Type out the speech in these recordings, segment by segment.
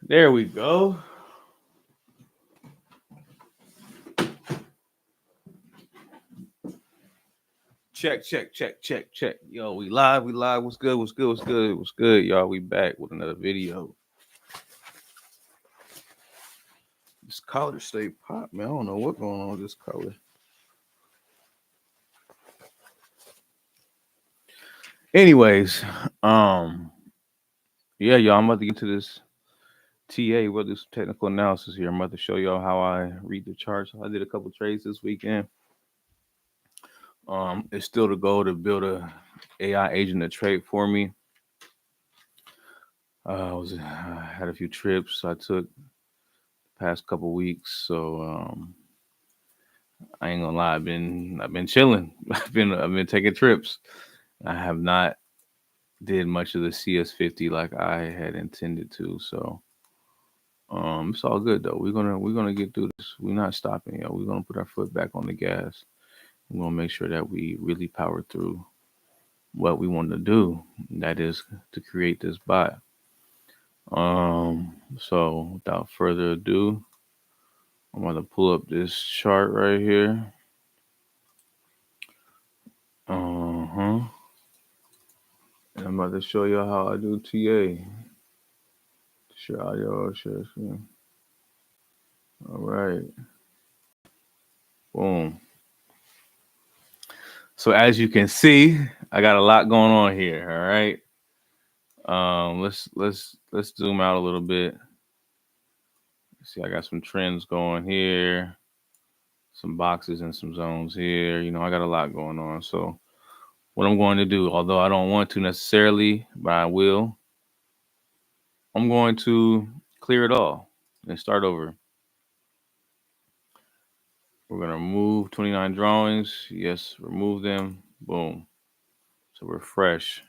There we go. Check, check, check, check, check. Yo, we live, we live. What's good? What's good? What's good? What's good, y'all? We back with another video. This color stay pop, man. I don't know what's going on with this color. Anyways, um, yeah, y'all. I'm about to get to this TA. We'll do some technical analysis here. I'm about to show y'all how I read the charts. I did a couple trades this weekend. It's still the goal to build a AI agent to trade for me. I had a few trips I took past couple weeks, so I ain't gonna lie. I've been chilling. I've been taking trips. I have not did much of the CS50 like I had intended to. So it's all good though. We're gonna get through this. We're not stopping, yo. We're gonna put our foot back on the gas. We're gonna make sure that we really power through what we want to do. That is to create this bot. So without further ado, I'm gonna pull up this chart right here. Uh-huh. And I'm about to show you how I do TA. Share audio, share screen. All right. Boom. So as you can see, I got a lot going on here. All right. Let's zoom out a little bit. See, I got some trends going here, some boxes and some zones here. You know, I got a lot going on. So what I'm going to do, although I don't want to necessarily, but I will, I'm going to clear it all and start over. We're going to remove 29 drawings. Yes, remove them. Boom. So refresh.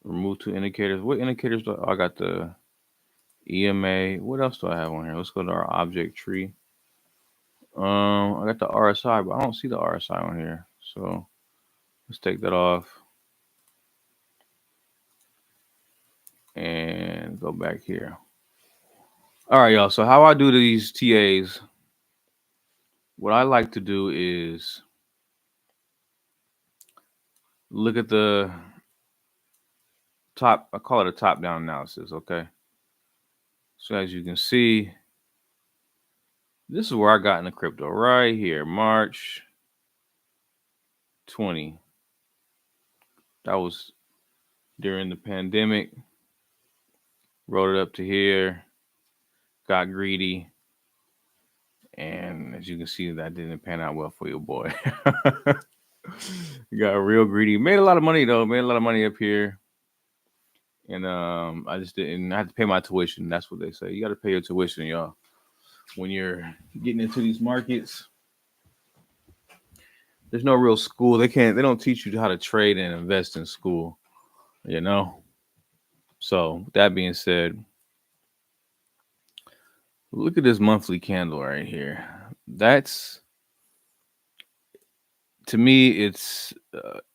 Remove two indicators. What indicators do I got? The EMA. What else do I have on here? Let's go to our object tree. I got the RSI, but I don't see the RSI on here. So let's take that off and go back here. All right, y'all. So how I do these TAs, what I like to do is look at the top. I call it a top-down analysis. Okay. So as you can see, this is where I got into crypto right here, March 20. That was during the pandemic. Rolled it up to here, got greedy, and as you can see, that didn't pan out well for your boy. Got real greedy. Made a lot of money though. Made a lot of money up here, and I just didn't. I had to pay my tuition. That's what they say. You got to pay your tuition, y'all, when you're getting into these markets. There's no real school. They can't. They don't teach you how to trade and invest in school. You know. So with that being said, look at this monthly candle right here. That's, to me, it's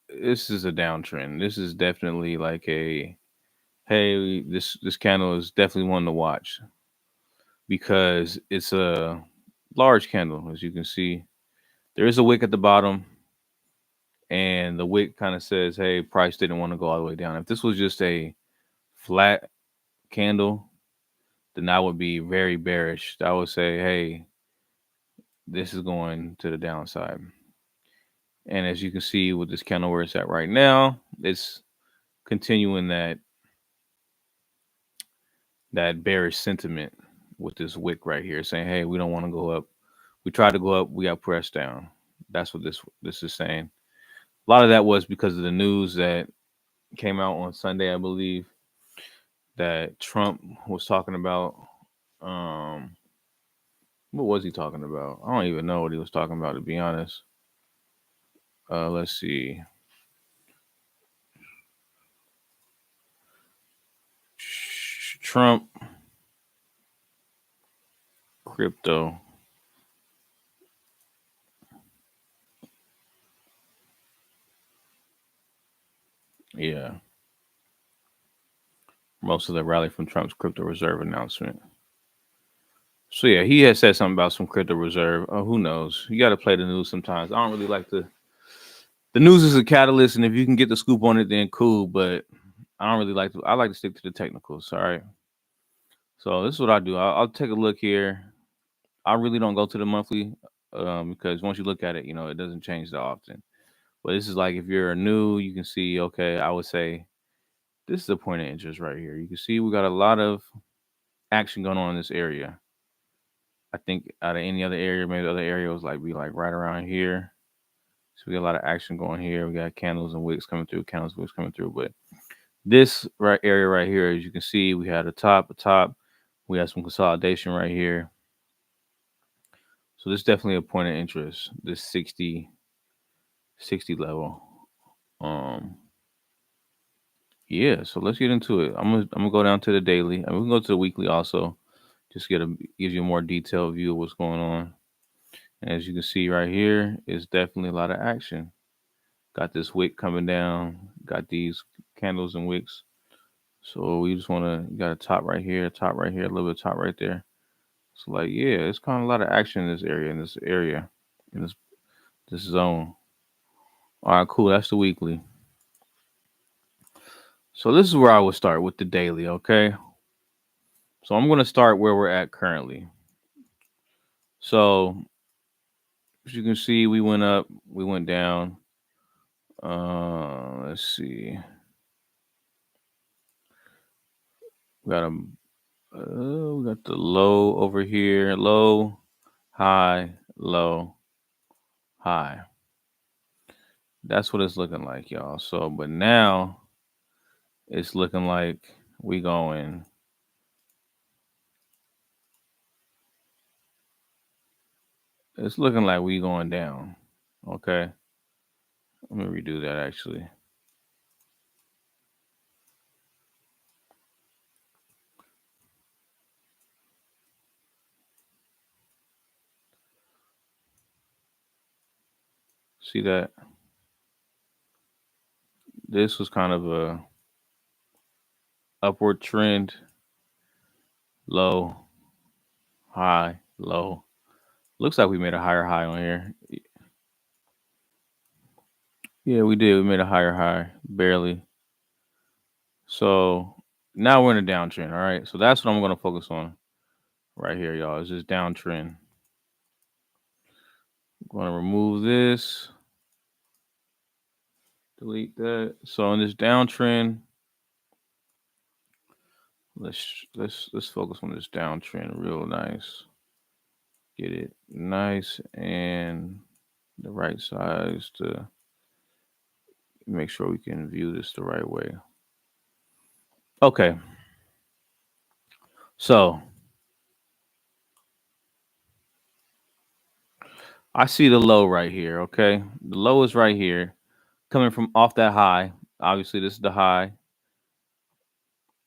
this is a downtrend. This is definitely like a, hey, this candle is definitely one to watch because it's a large candle, as you can see. There is a wick at the bottom, and the wick kind of says, hey, price didn't want to go all the way down. If this was just a flat candle, then I would be very bearish. I would say, hey, this is going to the downside. And as you can see with this candle where it's at right now, it's continuing that bearish sentiment with this wick right here, saying, hey, we don't want to go up. We tried to go up, we got pressed down. That's what this is saying. A lot of that was because of the news that came out on Sunday, I believe, that Trump was talking about. Um, what was he talking about? I don't even know what he was talking about, to be honest. Let's see. Trump crypto. Yeah. most of the rally from Trump's crypto reserve announcement. So yeah, he has said something about some crypto reserve. Who knows? You got to play the news sometimes. I don't really like the news is a catalyst, and if you can get the scoop on it, then cool. But I don't really like to. I like to stick to the technicals. All right. So this is what I do. I'll take a look here. I really don't go to the monthly because once you look at it, it doesn't change that often. But this is like if you're new, you can see. Okay, I would say this is a point of interest right here. You can see we got a lot of action going on in this area. I think out of any other area, maybe the other area was like be like right around here. So we got a lot of action going here. We got candles and wicks coming through, candles and wicks coming through. But this right area right here, as you can see, we had a top. We have some consolidation right here. So this is definitely a point of interest. This 60 level. Yeah. So let's get into it. I'm gonna go down to the daily. We can go to the weekly also. Just gives you a more detailed view of what's going on. And as you can see right here, it's definitely a lot of action. Got this wick coming down. Got these candles and wicks. So we just want to got a top right here, a little bit of top right there. So like, yeah, it's kind of a lot of action in this area, in this zone. All right, cool. That's the weekly. So this is where I would start with the daily, okay? So I'm going to start where we're at currently. So as you can see, we went up, we went down. Let's see. We got the low over here, low, high, low, high. That's what it's looking like, y'all. So, but now it's looking like we going. It's looking like we going down. Okay. Let me redo that actually. See that? This was kind of a upward trend. Low, high, low. Looks like we made a higher high on here. Yeah, we did. We made a higher high, barely. So now we're in a downtrend. All right. So that's what I'm going to focus on right here, y'all. Is this downtrend. I'm going to remove this. Delete that. So in this downtrend, let's focus on this downtrend real nice. Get it nice and the right size to make sure we can view this the right way. Okay. So I see the low right here, okay? The low is right here coming from off that high. Obviously this is the high.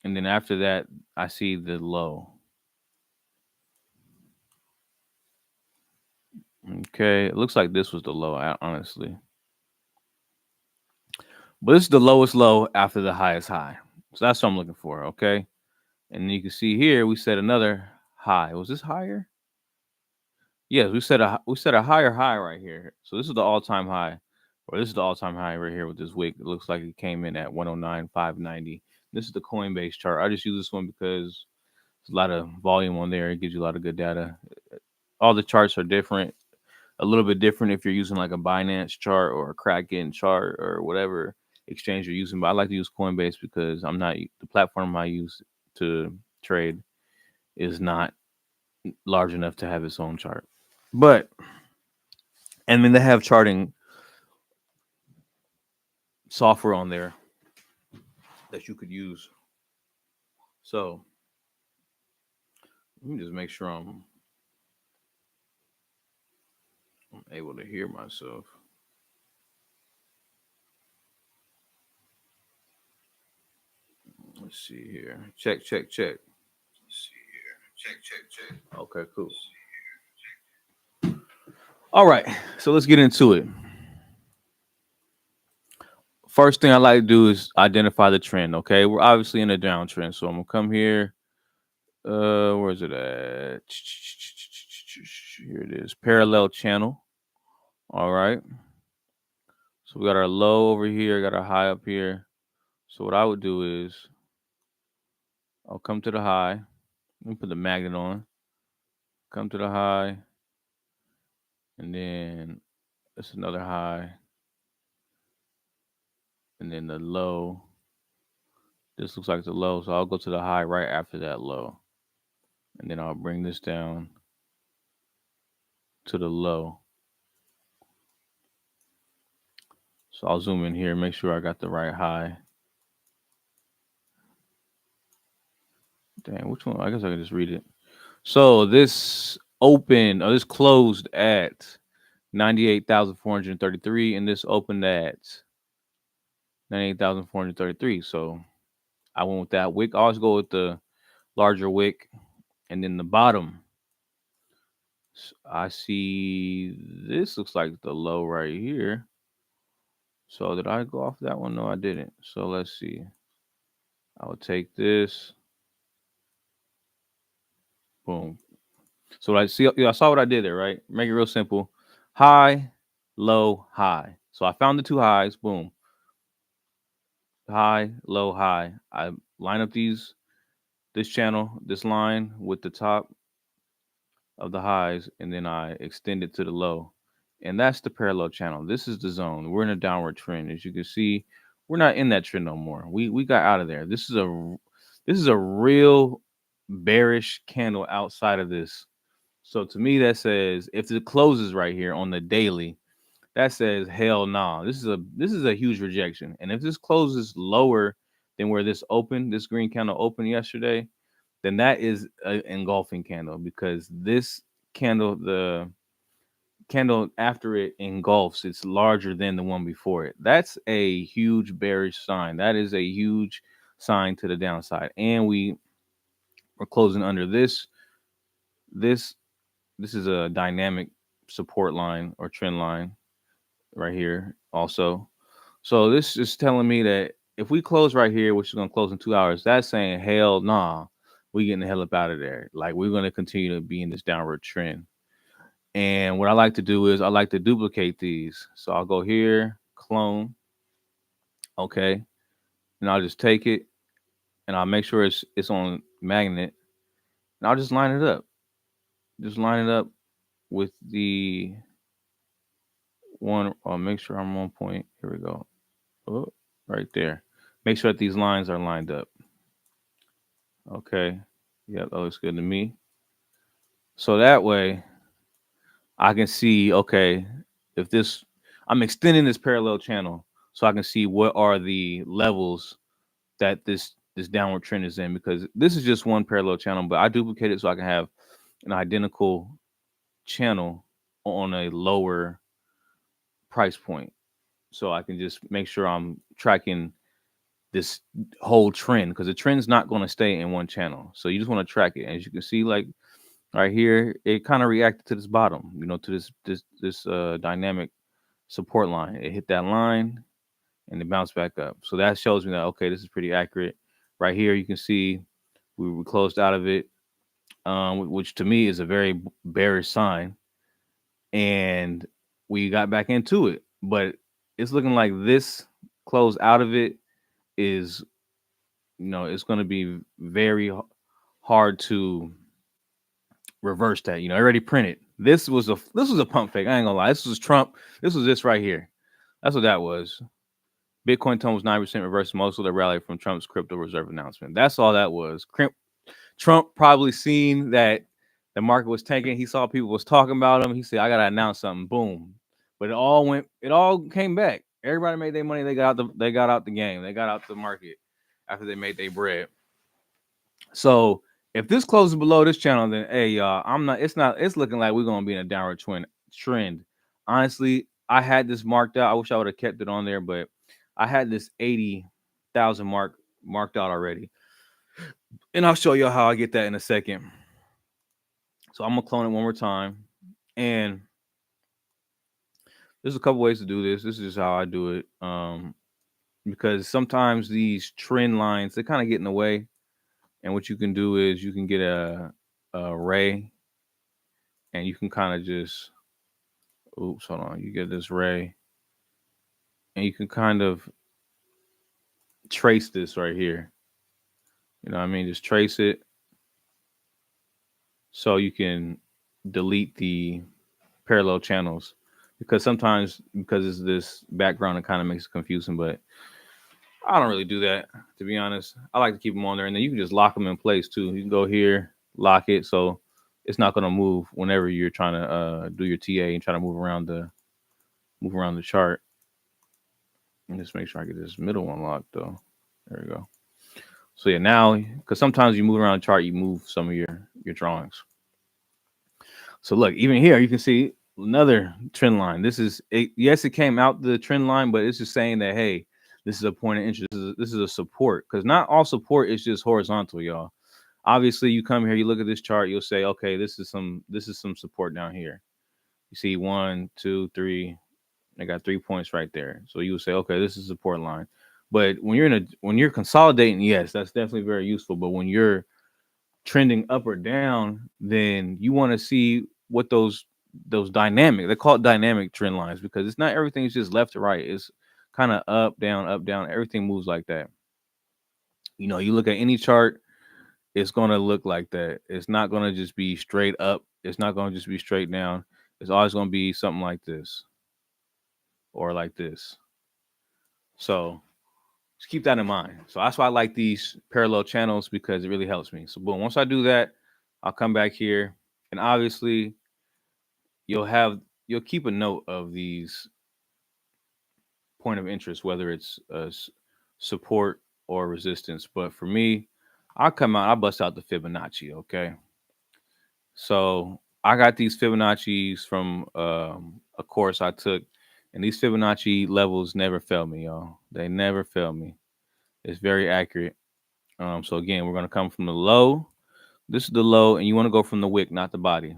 And then after that, I see the low. Okay, it looks like this was the low, honestly. But this is the lowest low after the highest high. So that's what I'm looking for, okay? And you can see here we set another high. Was this higher? Yes, we set a higher high right here. So this is the all-time high. Or this is the all-time high right here with this wick. It looks like it came in at 109,590. This is the Coinbase chart. I just use this one because there's a lot of volume on there. It gives you a lot of good data. All the charts are different. A little bit different if you're using like a Binance chart or a Kraken chart or whatever exchange you're using. But I like to use Coinbase because the platform I use to trade is not large enough to have its own chart. But and then they have charting software on there that you could use. So let me just make sure I'm able to hear myself. Let's see here. Check. Let's see here. Check. Okay, cool. All right, so let's get into it. First thing I like to do is identify the trend. Okay, we're obviously in a downtrend, so I'm gonna come here. Where is it at? Here it is. Parallel channel. All right. So we got our low over here, got our high up here. So what I would do is I'll come to the high. Let me put the magnet on. Come to the high, and then it's another high, and then the low. This looks like the low, so I'll go to the high right after that low, and then I'll bring this down to the low. So I'll zoom in here, make sure I got the right high. Damn, which one? I guess I can just read it. So this opened, or this closed at 98,433, and this opened at 98,433. So I went with that wick. I always go with the larger wick, and then the bottom. I see this looks like the low right here. So did I go off that one? No, I didn't. So let's see. I will take this. Boom. So I see. I saw what I did there, right? Make it real simple. High, low, high. So I found the two highs. Boom. High, low, high. I line up this channel, this line with the top of the highs, and then I extend it to the low. And that's the parallel channel. This is the zone. We're in a downward trend. As you can see, we're not in that trend no more. We got out of there. This is a real bearish candle outside of this. So to me, that says if it closes right here on the daily, that says hell nah. This is a huge rejection. And if this closes lower than where this green candle opened yesterday, then that is an engulfing candle because this candle, the candle after it engulfs, it's larger than the one before it. That's a huge bearish sign. That is a huge sign to the downside. And we're closing under this this is a dynamic support line or trend line right here also. So this is telling me that if we close right here, which is going to close in 2 hours, that's saying hell nah, we getting the hell up out of there. Like we're going to continue to be in this downward trend. And what I like to do is I like to duplicate these. So I'll go here, clone, okay, and I'll just take it and I'll make sure it's on magnet, and I'll just line it up. Just line it up with the one. I'll make sure I'm on point. Here we go. Oh, right there. Make sure that these lines are lined up. Okay. Yep, that looks good to me. So that way I can see, okay, if this, I'm extending this parallel channel so I can see what are the levels that this downward trend is in, because this is just one parallel channel, but I duplicate it so I can have an identical channel on a lower price point. So I can just make sure I'm tracking this whole trend, because the trend's not going to stay in one channel. So you just want to track it. As you can see, like right here, it kind of reacted to this bottom, to this dynamic support line. It hit that line and it bounced back up. So that shows me that okay, this is pretty accurate. Right here, you can see we closed out of it, which to me is a very bearish sign, and we got back into it. But it's looking like this close out of it is, it's going to be very hard to reverse that. Already printed. This was a pump fake. I ain't gonna lie. This was Trump. This was this right here. That's what that was. Bitcoin tone was 9% reverse most of the rally from Trump's crypto reserve announcement. That's all that was. Trump probably seen that the market was tanking. He saw people was talking about him. He said, "I gotta announce something." Boom. But it all came back. Everybody made their money. They got out the game. They got out the market after they made their bread. So if this closes below this channel, then hey y'all, it's looking like we're gonna be in a downward trend. Honestly, I had this marked out. I wish I would have kept it on there, but I had this 80,000 marked out already. And I'll show you how I get that in a second. So I'm gonna clone it one more time. And there's a couple ways to do this. This is just how I do it. because sometimes these trend lines they kind of get in the way. And what you can do is you can get a ray, and you can kind of just oops, hold on. You get this ray, and you can kind of trace this right here. You know what I mean? Just trace it so you can delete the parallel channels, because sometimes because it's this background it kind of makes it confusing, but I don't really do that, to be honest. I like to keep them on there, and then you can just lock them in place too. You can go here, lock it, so it's not going to move whenever you're trying to do your TA and try to move around the chart. And just make sure I get this middle one locked though. There we go. So yeah, now because sometimes you move around the chart, you move some of your drawings. So look, even here you can see another trend line. This is it, yes, it came out the trend line, but it's just saying that hey, this is a point of interest. This is a support, because not all support is just horizontal, y'all. Obviously, you come here, you look at this chart, you'll say, okay, this is some support down here. You see 1, 2, 3. I got 3 points right there. So you would say, okay, this is a support line. But when you're consolidating, yes, that's definitely very useful. But when you're trending up or down, then you want to see what those dynamic, they call it dynamic trend lines, because it's not everything is just left to right. It's kind of up, down. Everything moves like that. You know, you look at any chart, it's going to look like that. It's not going to just be straight up. It's not going to just be straight down. It's always going to be something like this or like this. So just keep that in mind. So that's why I like these parallel channels, because it really helps me. So boom, once I do that, I'll come back here, and obviously you'll have you'll keep a note of these point of interest, whether it's support or resistance. But for me, I'll come out, I bust out the Fibonacci. Okay, so I got these Fibonacci's from a course I took, and these Fibonacci levels never fail me, y'all. They never fail me. It's very accurate. So again, we're gonna come from the low. This is the low, and you want to go from the wick, not the body.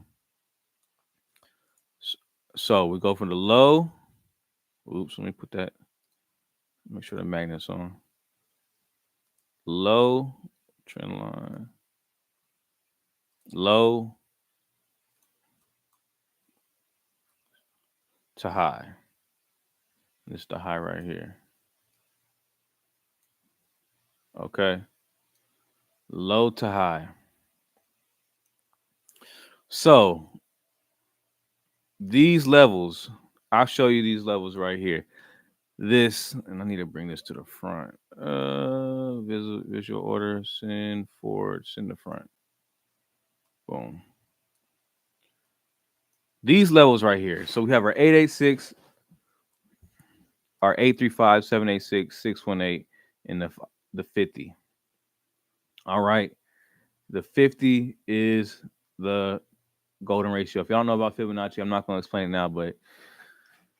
So we go from the low. Oops, let me put that. Make sure the magnet's on. Low trend line. Low to high. This is the high right here. Okay. Low to high. So these levels, I'll show you these levels right here. This, and I need to bring this to the front. Visual order, send forward, send the front. Boom. These levels right here. So we have our 886, our 835, 786, 618, and the 50. All right. The 50 is the golden ratio. If y'all know about Fibonacci, I'm not going to explain it now, but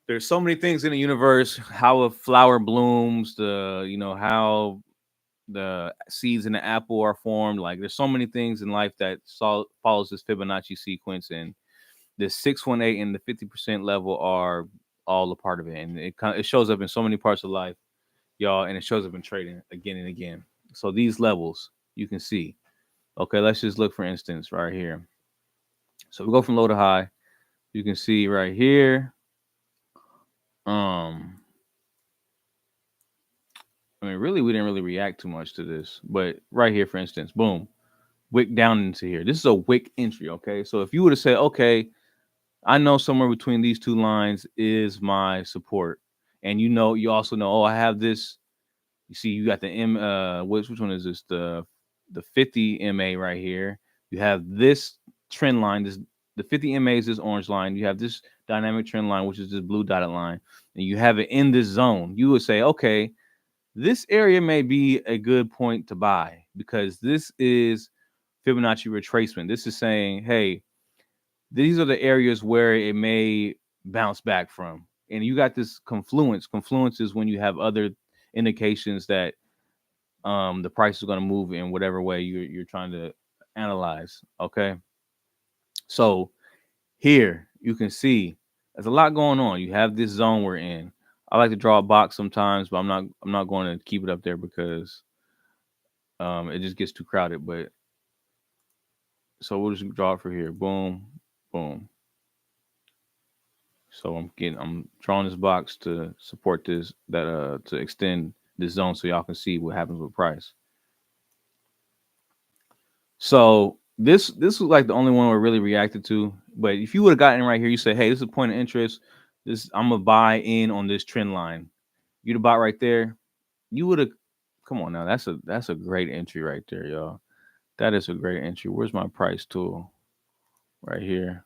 there's so many things in the universe, how a flower blooms, how the seeds in the apple are formed. Like there's so many things in life that follows this Fibonacci sequence, and the 618 and the 50% level are all a part of it. And it shows up in so many parts of life, y'all, and it shows up in trading again and again. So these levels you can see. Okay, let's just look for instance right here. So we go from low to high. You can see right here. I mean, really, we didn't really react too much to this, but right here, for instance, boom, wick down into here. This is a wick entry, okay? So if you were to say, okay, I know somewhere between these two lines is my support, and you also know, oh, I have this. You see, you got the which one is this? The 50 MA right here. You have this trend line. The 50 MA is this orange line. You have this dynamic trend line, which is this blue dotted line, and you have it in this zone. You would say, okay, this area may be a good point to buy, because this is Fibonacci retracement. This is saying, hey, these are the areas where it may bounce back from. And you got this confluence. Confluence is when you have other indications that the price is going to move in whatever way you're trying to analyze. Okay. So here you can see there's a lot going on. You have this zone we're in. I like to draw a box sometimes, but I'm not going to keep it up there because it just gets too crowded. But so we'll just draw it for here. Boom, boom. So I'm drawing this box to support this to extend this zone so y'all can see what happens with price. So this was like the only one we really reacted to. But if you would have gotten right here, you say, hey, this is a point of interest. This I'm gonna buy in on this trend line. You'd have bought right there. You would have come on now. That's a great entry right there, y'all. That is a great entry. Where's my price tool? Right here.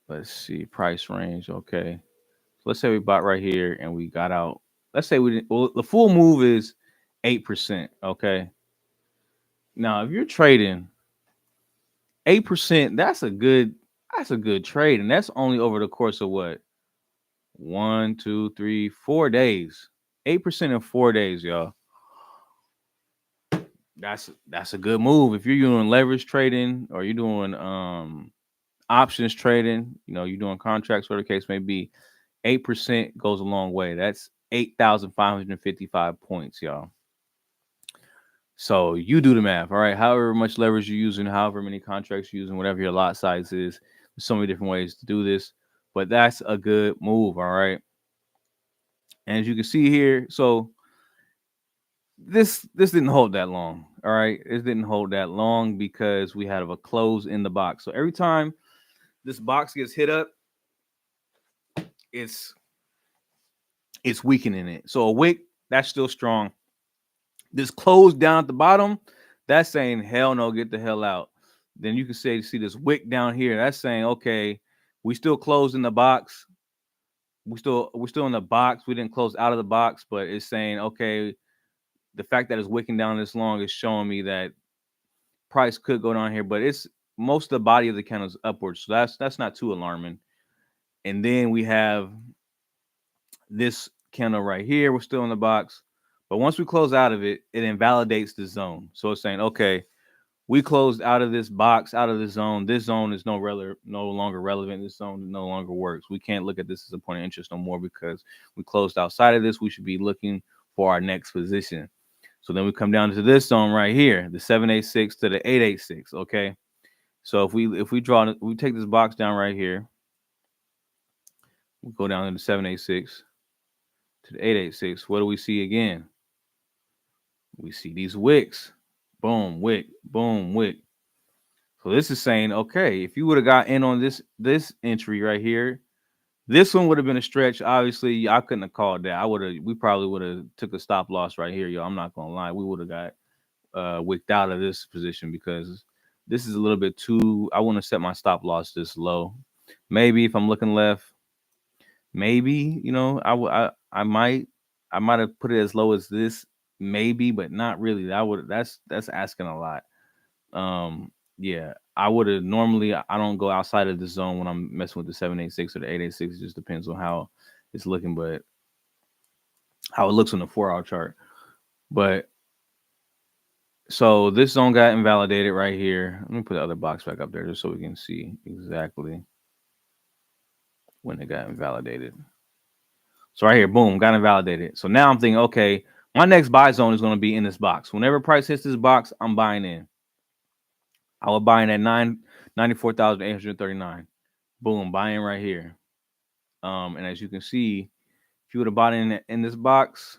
Let's see. Price range. Okay. So let's say we bought right here and we got out. Let's say we didn't well, the full move is 8%. Okay. Now if you're trading 8%, that's a good trade. And that's only over the course of what? 1, 2, 3, 4 days. 8% in 4 days, y'all. That's a good move. If you're doing leverage trading or you're doing options trading, you're doing contracts, whatever the case may be, 8% goes a long way. That's 8,555 points, y'all. So you do the math, all right? However much leverage you're using, however many contracts you're using, whatever your lot size is, there's so many different ways to do this, but that's a good move, all right? And as you can see here, so this didn't hold that long, all right? It didn't hold that long because we had a close in the box. So every time this box gets hit up, it's weakening it. So a wick, that's still strong. This close down at the bottom, that's saying hell no, get the hell out. Then you can see this wick down here. That's saying, okay, we still closed in the box. We're still in the box. We didn't close out of the box, but it's saying, okay, the fact that it's wicking down this long is showing me that price could go down here, but it's most of the body of the candle is upwards. So that's not too alarming. And then we have this candle right here. We're still in the box. But once we close out of it, it invalidates the zone. So it's saying, okay, we closed out of this box, out of the zone. This zone is no longer relevant. This zone no longer works. We can't look at this as a point of interest no more because we closed outside of this. We should be looking for our next position. So then we come down to this zone right here, the 786 to the 886. Okay. So if we take this box down right here, we go down to the 786 to the 886. What do we see again? We see these wicks. Boom, wick, boom, wick. So this is saying, okay, if you would have got in on this entry right here, this one would have been a stretch. Obviously, I couldn't have called that. We probably would have took a stop loss right here, yo. I'm not gonna lie. We would have got wicked out of this position because this is a little bit too. I want to set my stop loss this low. Maybe if I'm looking left, maybe I might have put it as low as this, maybe, but not really. That's asking a lot. Yeah, I would have normally. I don't go outside of the zone when I'm messing with the 786 or the 886. It just depends on how it's looking, but how it looks on the 4-hour chart. But so this zone got invalidated right here. Let me put the other box back up there just so we can see exactly when it got invalidated. So right here, boom, got invalidated. So now I'm thinking, okay, my next buy zone is going to be in this box. Whenever price hits this box, I'm buying in. I will buy in at 94,839. Boom, buying right here. And as you can see, if you would have bought in this box,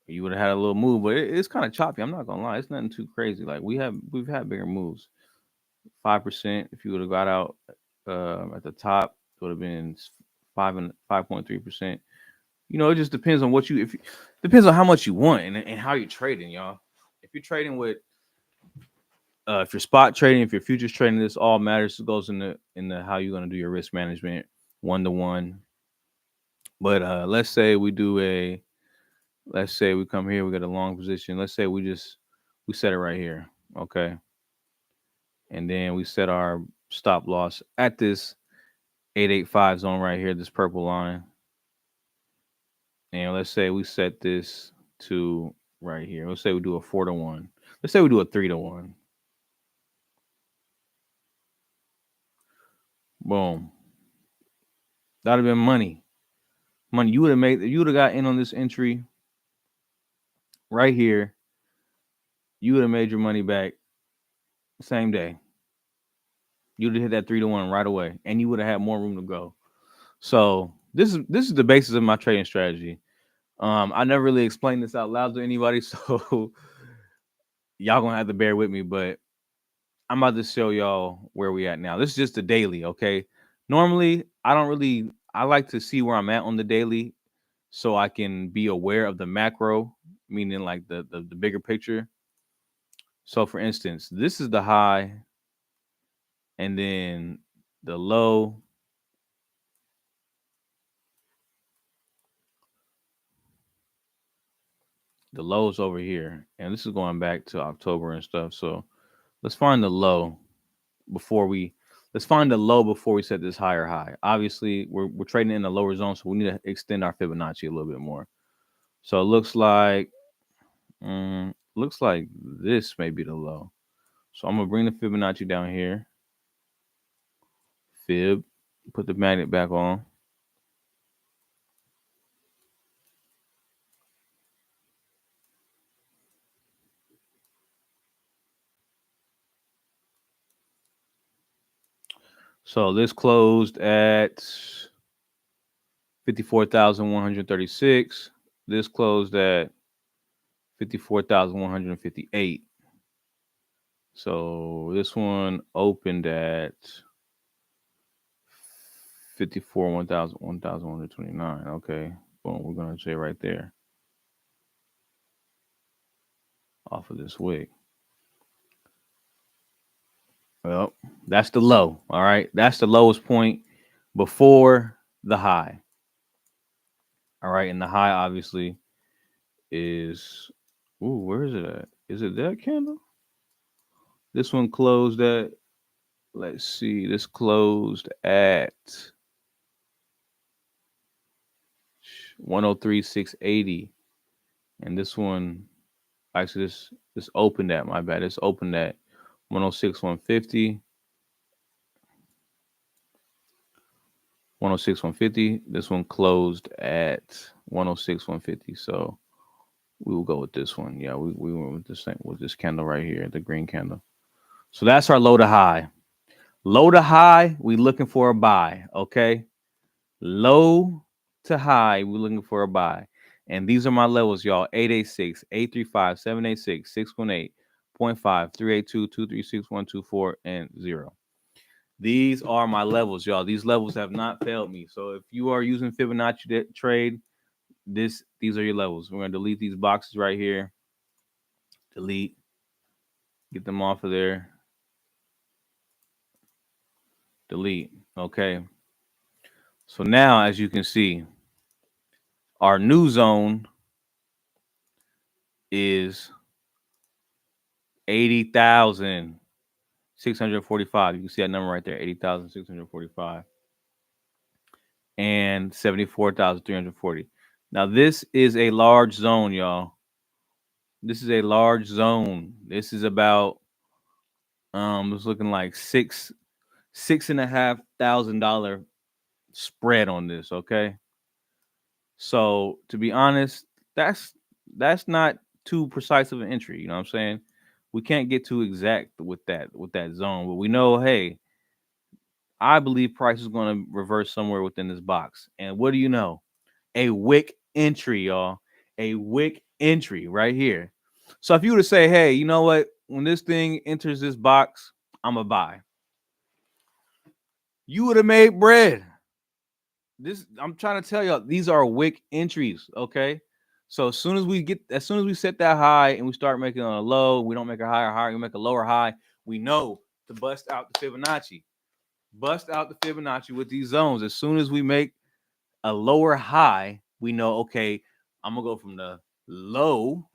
you would have had a little move, but it's kind of choppy. I'm not gonna lie, it's nothing too crazy. Like we've had bigger moves. 5%. If you would have got out at the top, it would have been 5.3%. It just depends on depends on how much you want and how you're trading, y'all. If you're trading with if you're spot trading, if you're futures trading, this all matters. It goes in the how you're gonna do your risk management 1-to-1. But let's say we come here, we got a long position. Let's say we set it right here, okay, and then we set our stop loss at this 885 zone right here, this purple line. And let's say we set this to right here. Let's say we do a 4-to-1. Let's say we do a 3-to-1. Boom. That'd have been money. money. You would have got in on this entry right here. You would have made your money back same day. You would have hit that 3 to 1 right away, and you would have had more room to go. So this is the basis of my trading strategy. I never really explained this out loud to anybody, so y'all gonna have to bear with me. But I'm about to show y'all where we at now. This is just the daily, okay? Normally, I like to see where I'm at on the daily so I can be aware of the macro, meaning like the bigger picture. So for instance, this is the high and then the low. The low's over here. And this is going back to October and stuff. So let's find the low before we set this higher high. Obviously, we're trading in the lower zone, so we need to extend our Fibonacci a little bit more. So it looks like this may be the low. So I'm gonna bring the Fibonacci down here. Fib, put the magnet back on. So this closed at 54,136. This closed at 54,158. So this one opened at 54, 1,129. Okay. Boom. We're going to say right there off of this wick. Well, that's the low. All right. That's the lowest point before the high. All right. And the high obviously is, ooh, where is it at? Is it that candle? This one closed at, let's see, this closed at 103,680. And this one, actually, this opened at, my bad. This opened at 106,150. 106,150. This one closed at 106,150. So we will go with this one. Yeah, we went with this candle right here, the green candle. So that's our low to high. Low to high, we looking for a buy. Okay. Low to high, we're looking for a buy. And these are my levels, y'all. 886, 835, 786, 618, 0.5, 382, 236, 124, and 0. These are my levels, y'all. These levels have not failed me. So if you are using Fibonacci to trade, these are your levels. We're gonna delete these boxes right here. Delete. Get them off of there. Delete. Okay. So now, as you can see, our new zone is 80,645. You can see that number right there, 80,645. And 74,340. Now, this is a large zone, y'all. This is a large zone. This is about it's looking like $6,500 spread on this. Okay. So to be honest, that's not too precise of an entry. You know what I'm saying? We can't get too exact with that zone, but we know, hey, I believe price is going to reverse somewhere within this box. And what do you know? A wick entry, y'all. A wick entry right here. So if you were to say, hey, you know what? When this thing enters this box, I'm a buy. You would have made bread. I'm trying to tell y'all, these are wick entries, okay? So as soon as we set that high and we start making on a low, we don't make a higher high, we make a lower high, we know to bust out the Fibonacci. Bust out the Fibonacci with these zones. As soon as we make a lower high, we know, okay, I'm gonna go from the low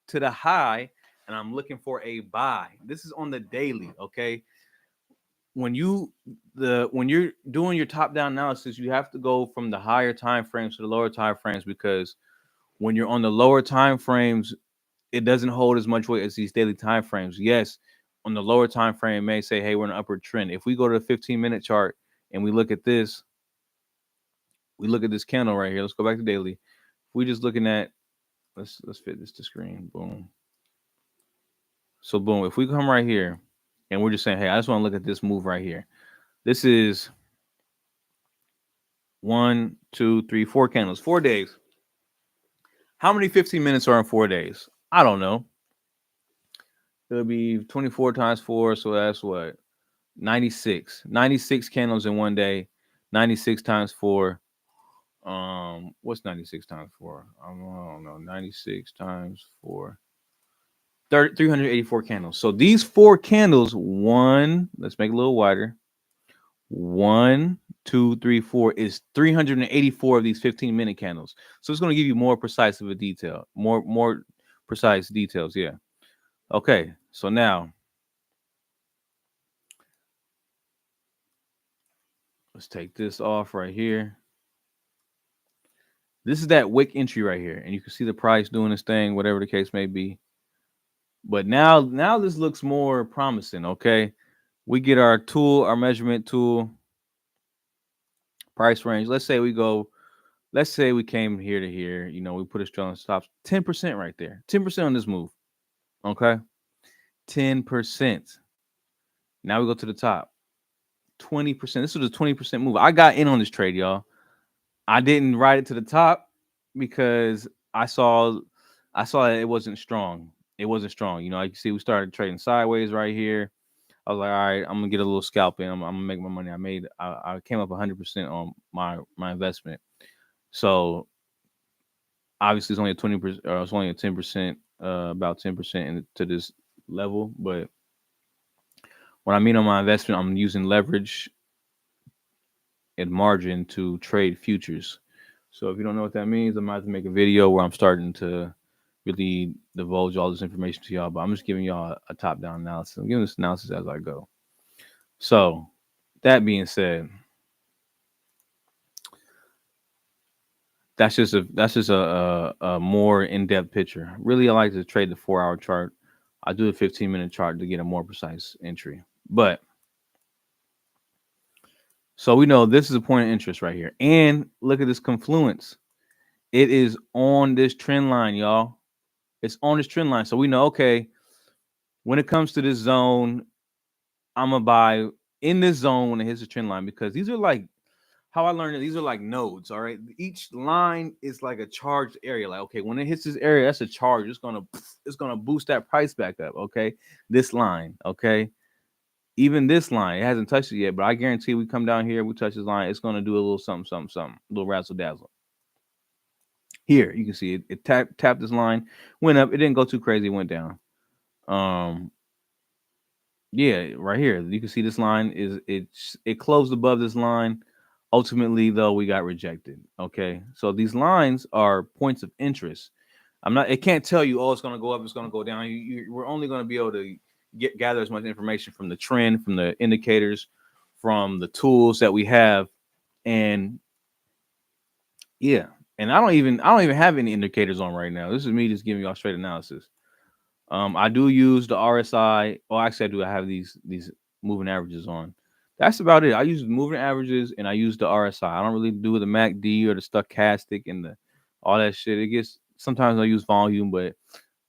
to the high, and I'm looking for a buy. This is on the daily, okay? When you're doing your top-down analysis, you have to go from the higher time frames to the lower time frames, because when you're on the lower time frames, it doesn't hold as much weight as these daily time frames. Yes, on the lower time frame, it may say, hey, we're in an upward trend. If we go to the 15-minute chart and we look at this, We look at this candle right here. Let's go back to daily. If we just looking at, let's fit this to screen. Boom. So boom, if we come right here and we're just saying, hey, I just want to look at this move right here. This is 1, 2, 3, 4 candles, 4 days. How many 15 minutes are in 4 days? I don't know. It'll be 24 times 4, so that's what? 96. 96 candles in one day. 96 times 4. What's 96 times 4? I don't know. 96 times 4. 384 candles. So these 4 candles, let's make it a little wider. 1, 2, 3, 4 is 384 of these 15-minute candles. So it's going to give you more precise of a detail, more precise details. Yeah. Okay. So now let's take this off right here. This is that wick entry right here, and you can see the price doing this thing, whatever the case may be. But now this looks more promising. Okay. We get our tool, our measurement tool, price range. Let's say we came here to here, we put a strong stops, 10% right there, 10% on this move. Okay. 10%. Now we go to the top, 20%. This was a 20% move. I got in on this trade, y'all. I didn't ride it to the top because I saw that it wasn't strong. It wasn't strong. You can see we started trading sideways right here. I was like, all right, I'm gonna get a little scalping. I'm gonna make my money. I came up 100% on my investment. So obviously it's only a 20%, it's only a 10%, about 10% to this level. But when I mean on my investment, I'm using leverage and margin to trade futures. So if you don't know what that means, I might have to make a video where I'm starting to really divulge all this information to y'all. But I'm just giving y'all a top-down analysis. I'm giving this analysis as I go. So that being said, that's just a more in-depth picture. Really, I like to trade the 4-hour chart. I do a 15-minute chart to get a more precise entry. But so we know this is a point of interest right here. And look at this confluence. It is on this trend line, y'all. It's on this trend line. So we know, okay, when it comes to this zone, I'm going to buy in this zone when it hits the trend line, because these are like, how I learned it, these are like nodes, all right? Each line is like a charged area. Like, okay, when it hits this area, that's a charge. It's gonna boost that price back up, okay? This line, okay? Even this line, it hasn't touched it yet, but I guarantee we come down here, we touch this line, it's gonna do a little something, a little razzle dazzle. Here, you can see it tapped this line, went up, it didn't go too crazy, it went down. Yeah, right here, you can see this line it closed above this line. Ultimately, though, we got rejected. Okay, so these lines are points of interest. It can't tell you, oh, it's going to go up, it's going to go down. We're only going to be able to gather as much information from the trend, from the indicators, from the tools that we have. And yeah, and I don't even have any indicators on right now. This is me just giving y'all straight analysis. I do use the RSI. Well, actually, I have these moving averages on. That's about it. I use moving averages and I use the RSI. I don't really do the MACD or the stochastic and all that shit. Sometimes I use volume, but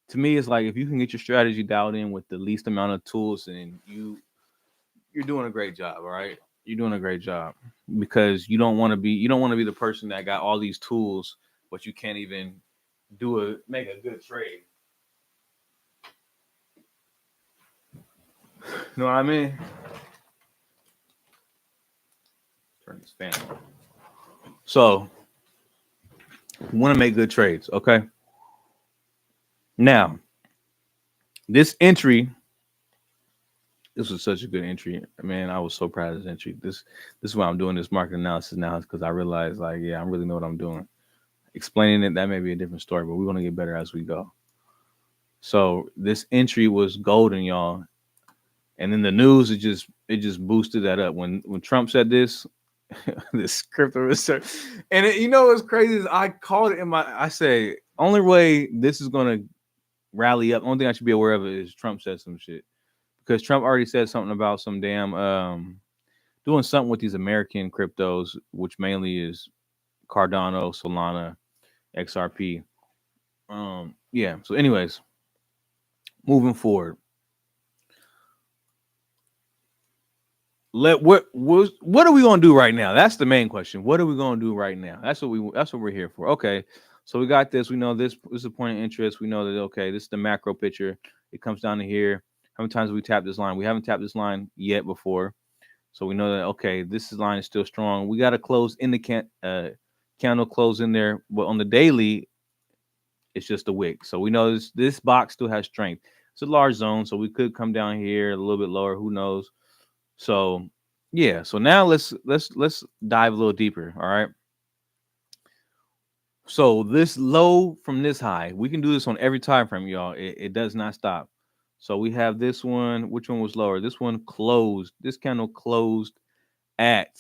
to me, it's like if you can get your strategy dialed in with the least amount of tools, and you're doing a great job. All right, you're doing a great job, because you don't want to be the person that got all these tools, but you can't even make a good trade. You know what I mean? Turn this fan on. So, want to make good trades, okay? Now, this entry, this was such a good entry, man. I was so proud of this entry. This is why I'm doing this market analysis now, is because I realized, like, yeah, I really know what I'm doing. Explaining it, that may be a different story, but we're gonna get better as we go. So this entry was golden, y'all. And then the news, it just boosted that up. When Trump said this, this crypto research, and what's crazy is I called it I say, only way this is gonna rally up, only thing I should be aware of is Trump said some shit, because Trump already said something about some damn doing something with these American cryptos, which mainly is Cardano, Solana, XRP. Yeah. So, anyways, moving forward, what are we gonna do right now? That's the main question. What are we gonna do right now? That's what we're here for. Okay. So we got this. We know this is a point of interest. We know that okay, this is the macro picture. It comes down to here. How many times have we tapped this line? We haven't tapped this line yet before. So we know that okay, this line is still strong. We got to close in the candle close in there, but on the daily, it's just a wick. So we know this box still has strength. It's a large zone, so we could come down here a little bit lower. Who knows? So yeah. So now let's dive a little deeper. All right. So this low from this high, we can do this on every time frame, y'all. It does not stop. So we have this one. Which one was lower? This one closed. This candle closed at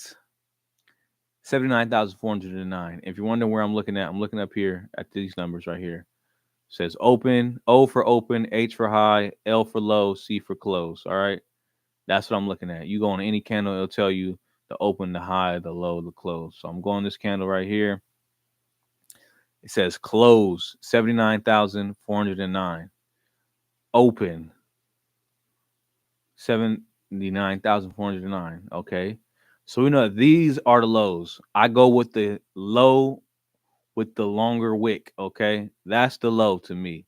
79,409. If you're wondering where I'm looking at, I'm looking up here at these numbers right here. It says open, O for open, H for high, L for low, C for close. All right. That's what I'm looking at. You go on any candle, it'll tell you the open, the high, the low, the close. So I'm going this candle right here. It says close 79,409. Open 79,409. Okay. So we know that these are the lows. I go with the low with the longer wick. Okay. That's the low to me.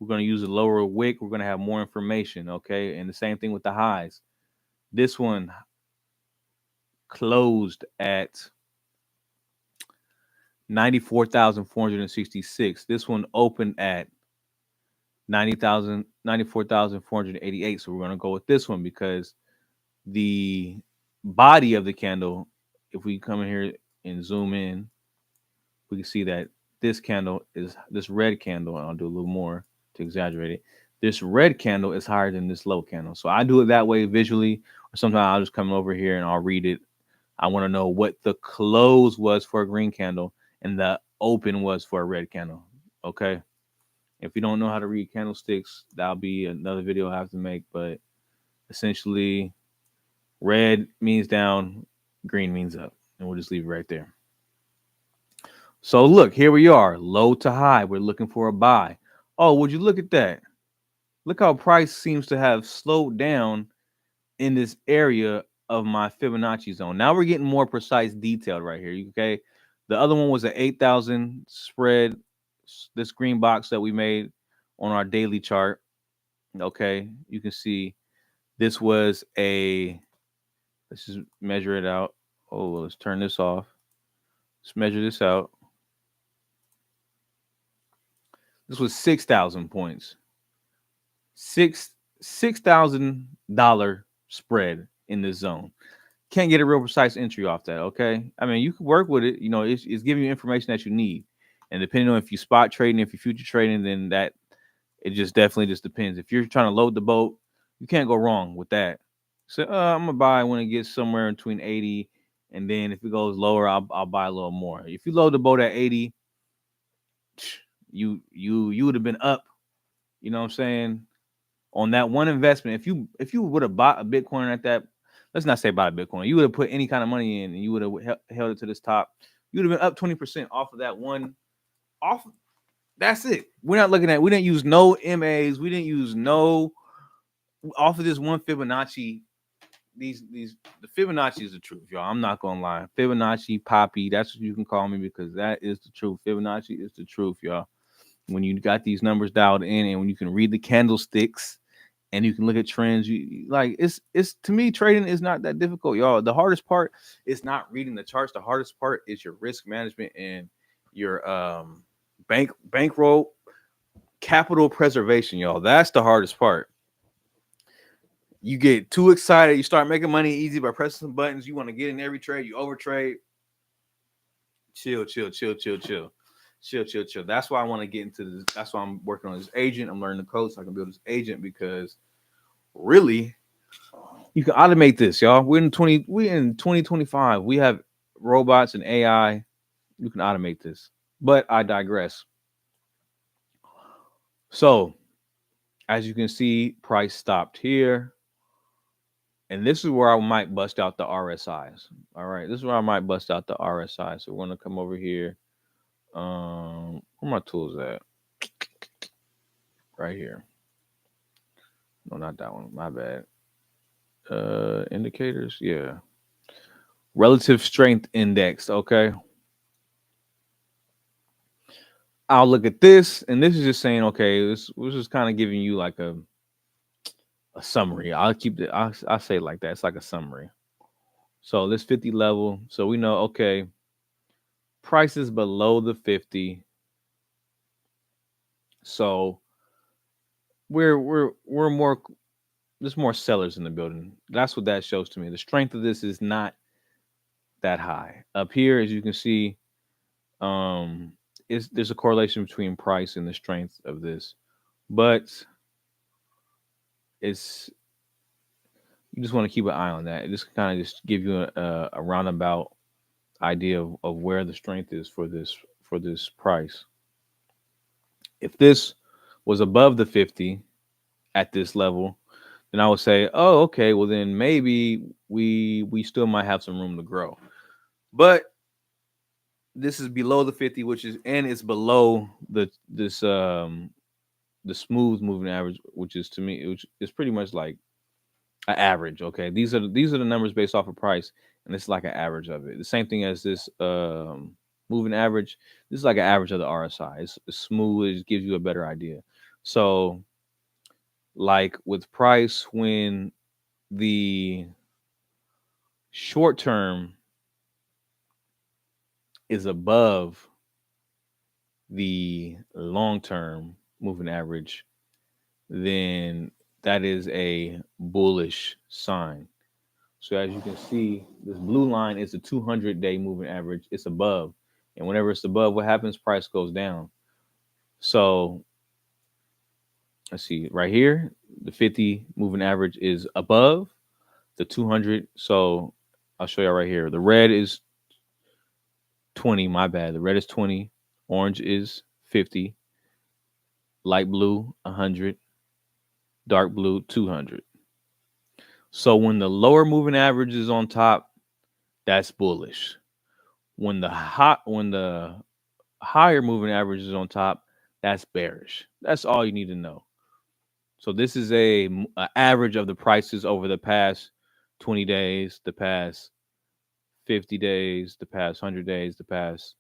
We're going to use a lower wick. We're going to have more information. Okay. And the same thing with the highs. This one closed at 94,466. This one opened at 94,488. So we're going to go with this one because the body of the candle, if we come in here and zoom in, we can see that this candle is this red candle, and I'll do a little more to exaggerate it. This red candle is higher than this low candle. So I do it that way visually, or sometimes I'll just come over here and I'll read it. I want to know what the close was for a green candle and the open was for a red candle. Okay. If you don't know how to read candlesticks, that'll be another video I have to make. But essentially, red means down, green means up. And we'll just leave it right there. So look, here we are, low to high. We're looking for a buy. Oh, would you look at that? Look how price seems to have slowed down in this area of my Fibonacci zone. Now we're getting more precise detailed right here. Okay. The other one was an 8,000 spread, this green box that we made on our daily chart. Okay. You can see this was let's just measure it out. Oh, let's turn this off. Let's measure this out. This was 6,000 points. $6,000 spread in this zone. Can't get a real precise entry off that. Okay. I mean, you can work with it. You know, it's giving you information that you need. And depending on if you spot trading, if you future trading, then that it just definitely just depends. If you're trying to load the boat, you can't go wrong with that. So I'm gonna buy when it gets somewhere in between 80, and then if it goes lower, I'll buy a little more. If you load the boat at 80, you would have been up. You know what I'm saying? On that one investment, if you would have bought a Bitcoin at that, let's not say buy a Bitcoin, you would have put any kind of money in and you would have held it to this top, you would have been up 20% off of that one. Off, that's it. We're not looking at, we didn't use no MAs, we didn't use no off of this one Fibonacci. The Fibonacci is the truth, y'all. I'm not gonna lie. Fibonacci, Poppy, that's what you can call me because that is the truth. Fibonacci is the truth, y'all. When you got these numbers dialed in and when you can read the candlesticks and you can look at trends, you like it's to me, trading is not that difficult, y'all. The hardest part is not reading the charts. The hardest part is your risk management and your bankroll capital preservation, y'all. That's the hardest part. You get too excited, you start making money easy by pressing some buttons. You want to get in every trade, you overtrade. Chill. That's why I want to get into this. That's why I'm working on this agent. I'm learning the code so I can build this agent because really you can automate this, y'all. We're in 2025. We have robots and AI. You can automate this. But I digress. So as you can see, price stopped here. And this is where I might bust out the RSIs. All right, this is where I might bust out the RSI. So we're gonna come over here. Where my tools at? Right here. No, not that one. My bad. Indicators. Yeah. Relative strength index. Okay. I'll look at this, and this is just saying, okay, this was just kind of giving you like a summary. I'll keep it. I'll say it like that. It's like a summary. So this 50 level. So we know, okay, prices below the 50. So we're more. There's more sellers in the building. That's what that shows to me. The strength of this is not that high. Up here, as you can see, um, is there's a correlation between price and the strength of this, but it's you just want to keep an eye on that. It just kind of just give you a roundabout idea of where the strength is for this price. If this was above the 50 at this level, then I would say, oh, okay, well then maybe we still might have some room to grow. But this is below the 50, which is and it's below the smooth moving average, which is to me, which is pretty much like an average. Okay, these are the numbers based off of price, and it's like an average of it. The same thing as this moving average. This is like an average of the RSI. It's smooth. It gives you a better idea. So, like with price, when the short term is above the long term moving average, then that is a bullish sign. So as you can see, this blue line is the 200-day moving average. It's above. And whenever it's above, what happens? Price goes down. So let's see right here, the 50 moving average is above the 200. So I'll show you right here. The red is 20, my bad. The red is 20, orange is 50, light blue 100, dark blue 200. So when the lower moving average is on top, that's bullish. When the higher moving average is on top, that's bearish. That's all you need to know. So this is a average of the prices over the past 20 days, the past 50 days, the past 100 days, the past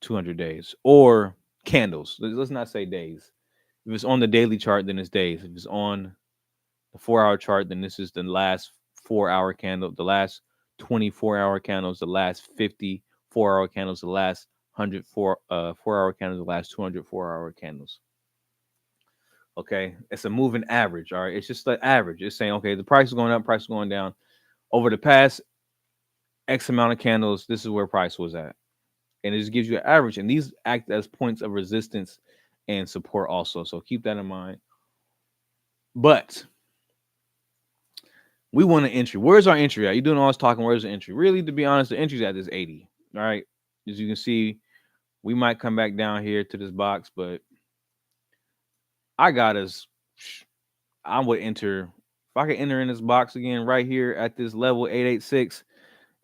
200 days, or candles. Let's not say days. If it's on the daily chart, then it's days. If it's on the 4-hour chart, then this is the last 4-hour candle, the last 24-hour candles, the last 50 4-hour candles, the last 100 4-hour candles, the last 200 4-hour candles. Okay, it's a moving average. All right, it's just the average. It's saying, okay, the price is going up, price is going down. Over the past X amount of candles, this is where price was at, and it just gives you an average. And these act as points of resistance and support also. So keep that in mind. But we want an entry. Where's our entry at? You doing all this talking? Where's the entry? Really, to be honest, the entry's at this 80. All right, as you can see, we might come back down here to this box, but I got us. I would enter. If I could enter in this box again right here at this level 886,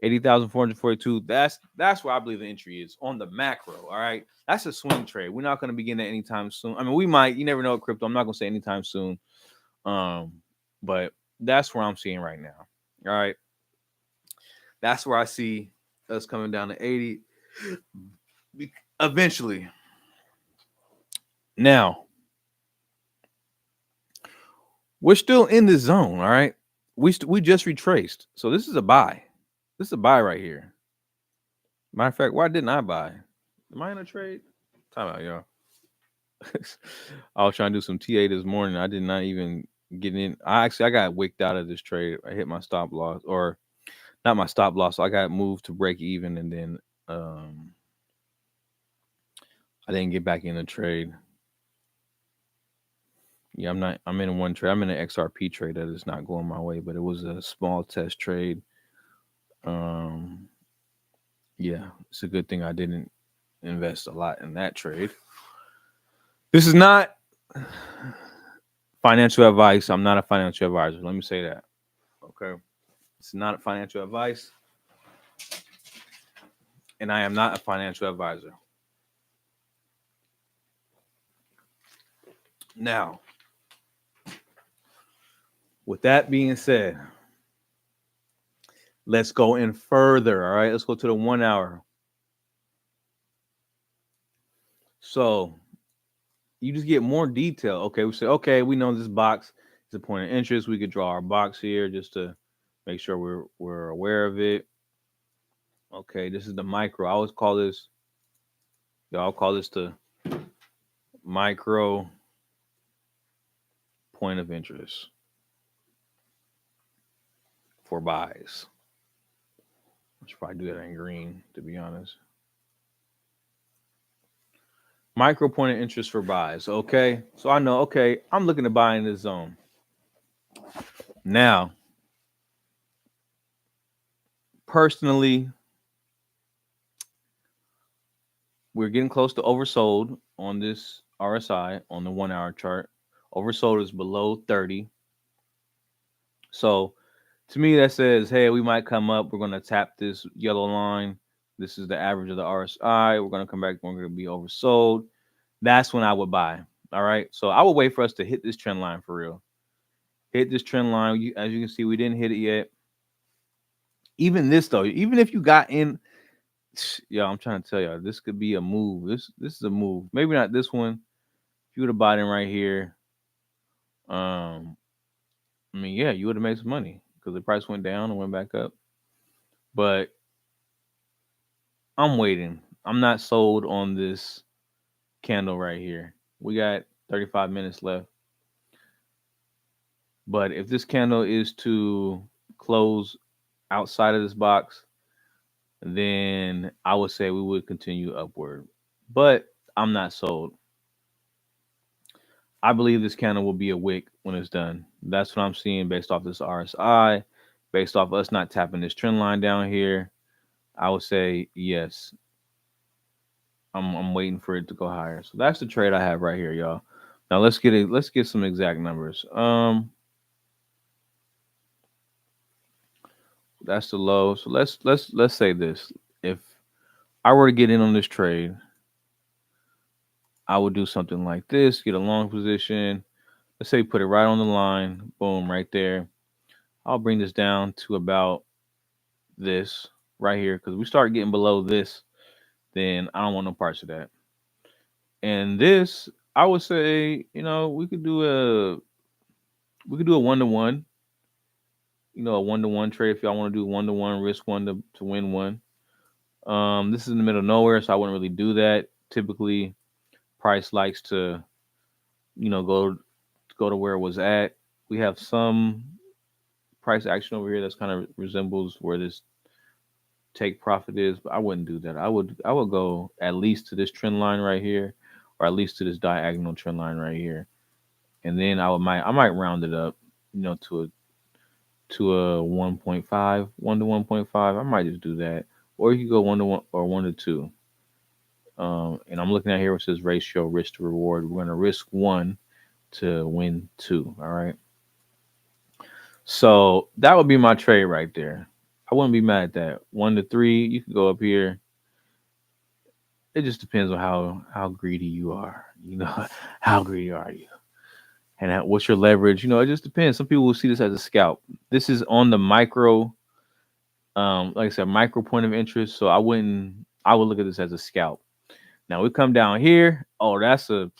80,442. That's where I believe the entry is on the macro. All right. That's a swing trade. We're not going to begin that anytime soon. I mean, we might, you never know, crypto. I'm not going to say anytime soon. But that's where I'm seeing right now. All right. That's where I see us coming down to 80 eventually. Now, we're still in this zone, all right? We just retraced. So this is a buy. This is a buy right here. Matter of fact, why didn't I buy? Am I in a trade? Time out, y'all. I was trying to do some TA this morning. I did not even get in. I got wicked out of this trade. I hit my stop loss, or not my stop loss. So I got moved to break even, and then I didn't get back in the trade. Yeah, I'm in one trade. I'm in an XRP trade that is not going my way, but it was a small test trade. Yeah, it's a good thing I didn't invest a lot in that trade. This is not financial advice. I'm not a financial advisor. Let me say that. Okay. It's not financial advice, and I am not a financial advisor. Now, with that being said, let's go in further. All right, let's go to the 1 hour. So you just get more detail. Okay, we say, okay, we know this box is a point of interest. We could draw our box here just to make sure we're aware of it. Okay, this is the micro. I always call this, y'all call this the micro point of interest for buys. I should probably do that in green, to be honest. Micro point of interest for buys. Okay, so I know. Okay, I'm looking to buy in this zone. Now, personally, we're getting close to oversold on this RSI on the 1 hour chart. Oversold is below 30. So to me, that says, hey, we might come up. We're going to tap this yellow line. This is the average of the RSI. We're going to come back. We're going to be oversold. That's when I would buy. All right. So I would wait for us to hit this trend line for real. Hit this trend line. As you can see, we didn't hit it yet. Even this, though, even if you got in, yeah, I'm trying to tell y'all, this could be a move. This is a move. Maybe not this one. If you would have bought in right here, I mean, yeah, you would have made some money because the price went down and went back up. But I'm waiting. I'm not sold on this candle right here. We got 35 minutes left. But if this candle is to close outside of this box, then I would say we would continue upward. But I'm not sold. I believe this candle will be a wick when it's done. That's what I'm seeing based off this RSI, based off us not tapping this trend line down here. I would say yes. I'm waiting for it to go higher. So that's the trade I have right here, y'all. Now let's get some exact numbers. That's the low. So let's say this. If I were to get in on this trade, I would do something like this, get a long position. Let's say put it right on the line, boom, right there. I'll bring this down to about this right here because we start getting below this, then I don't want no parts of that. And this, I would say, we could do a 1-to-1. A 1-to-1 trade if y'all want to do 1-to-1, risk one to win one. This is in the middle of nowhere, so I wouldn't really do that. Typically, price likes to, go to where it was at. We have some price action over here that's kind of resembles where this take profit is, but I wouldn't do that. I would go at least to this trend line right here, or at least to this diagonal trend line right here, and then I might round it up, to a 1.5, 1 to 1.5. I might just do that, or you could go 1-to-1 or 1-to-2. And I'm looking at here, it says ratio risk to reward. We're going to risk 1 to win 2. All right. So that would be my trade right there. I wouldn't be mad at that. 1-to-3, you could go up here. It just depends on how greedy you are. How greedy are you? And what's your leverage? It just depends. Some people will see this as a scalp. This is on the micro, like I said, micro point of interest. So I would look at this as a scalp. Now we come down here. Oh, that's you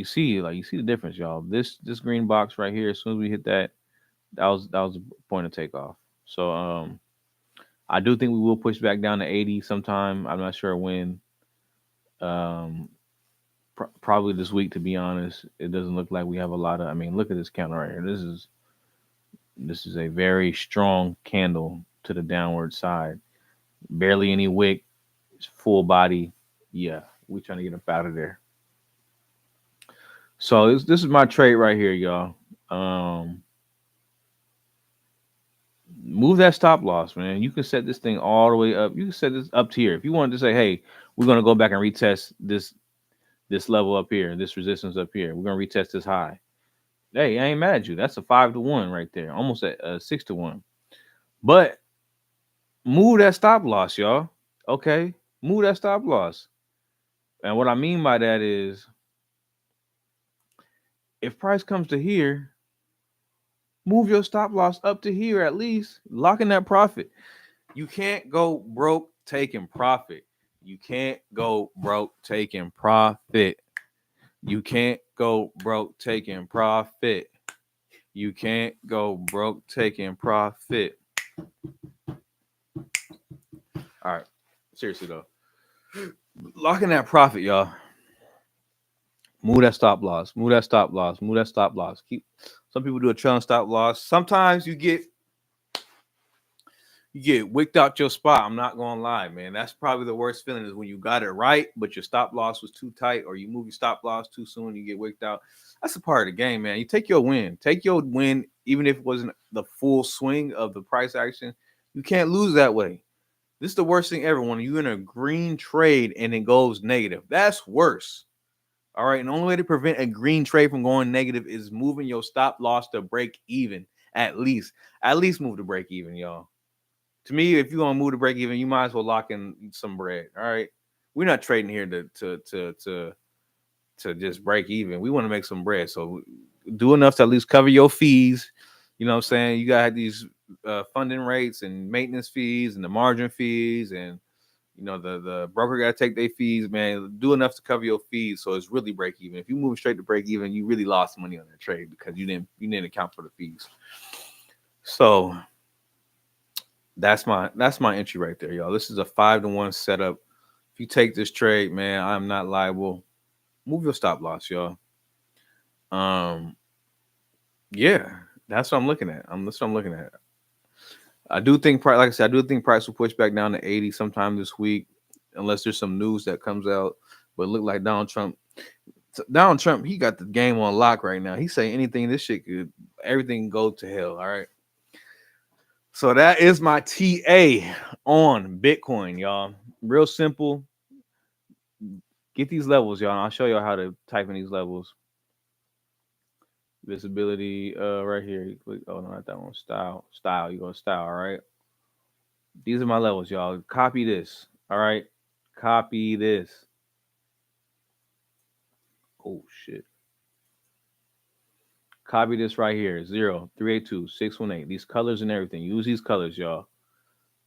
see the difference, y'all. This green box right here. As soon as we hit that, that was a point of takeoff. So I do think we will push back down to 80 sometime. I'm not sure when. Probably this week, to be honest. It doesn't look like we have a lot of. I mean, look at this candle right here. This is a very strong candle to the downward side. Barely any wick. It's full body. Yeah, we trying to get up out of there. So this is my trade right here, y'all. Move that stop loss, man. You can set this thing all the way up. You can set this up to here. If you wanted to say, hey, we're going to go back and retest this level up here, this resistance up here. We're going to retest this high. Hey, I ain't mad at you. That's a 5-1 right there, almost at 6-1. But move that stop loss, y'all. Okay, move that stop loss. And what I mean by that is, if price comes to here, move your stop loss up to here at least. Lock in that profit. You can't go broke taking profit. You can't go broke taking profit. You can't go broke taking profit. You can't go broke taking profit. All right. Seriously though. Locking that profit, y'all. Move that stop loss. Move that stop loss. Move that stop loss. Keep some people do a trailing stop loss. Sometimes you get wicked out your spot. I'm not gonna lie, man. That's probably the worst feeling is when you got it right, but your stop loss was too tight, or you move your stop loss too soon, you get wicked out. That's a part of the game, man. You take your win. Take your win, even if it wasn't the full swing of the price action. You can't lose that way. This is the worst thing ever when you're in a green trade and it goes negative. That's worse. All right. And the only way to prevent a green trade from going negative is moving your stop loss to break even. At least move to break even, y'all. To me, if you're gonna move to break even, you might as well lock in some bread. All right. We're not trading here to just break even. We want to make some bread. So do enough to at least cover your fees. You know what I'm saying? You got these funding rates and maintenance fees and the margin fees, and the broker got to take their fees, man. Do enough to cover your fees so it's really break even. If you move straight to break even, you really lost money on that trade because you didn't account for the fees. So that's my entry right there, y'all. This is a 5-1 setup. If you take this trade, man, I'm not liable. Move your stop loss, y'all. Um, yeah, that's what I'm looking at. That's what I'm looking at. I do think price, like I said, I do think price will push back down to 80 sometime this week, unless there's some news that comes out. But it look like Donald Trump, he got the game on lock right now. He's saying anything, this shit could, everything can go to hell. All right. So that is my TA on Bitcoin, y'all. Real simple. Get these levels, y'all. I'll show y'all how to type in these levels. Visibility, right here. You click, oh no, not that one. Style. You go to style, all right. These are my levels, y'all. Copy this. All right. Copy this. Oh shit. Copy this right here. 0382 618. These colors and everything. Use these colors, y'all.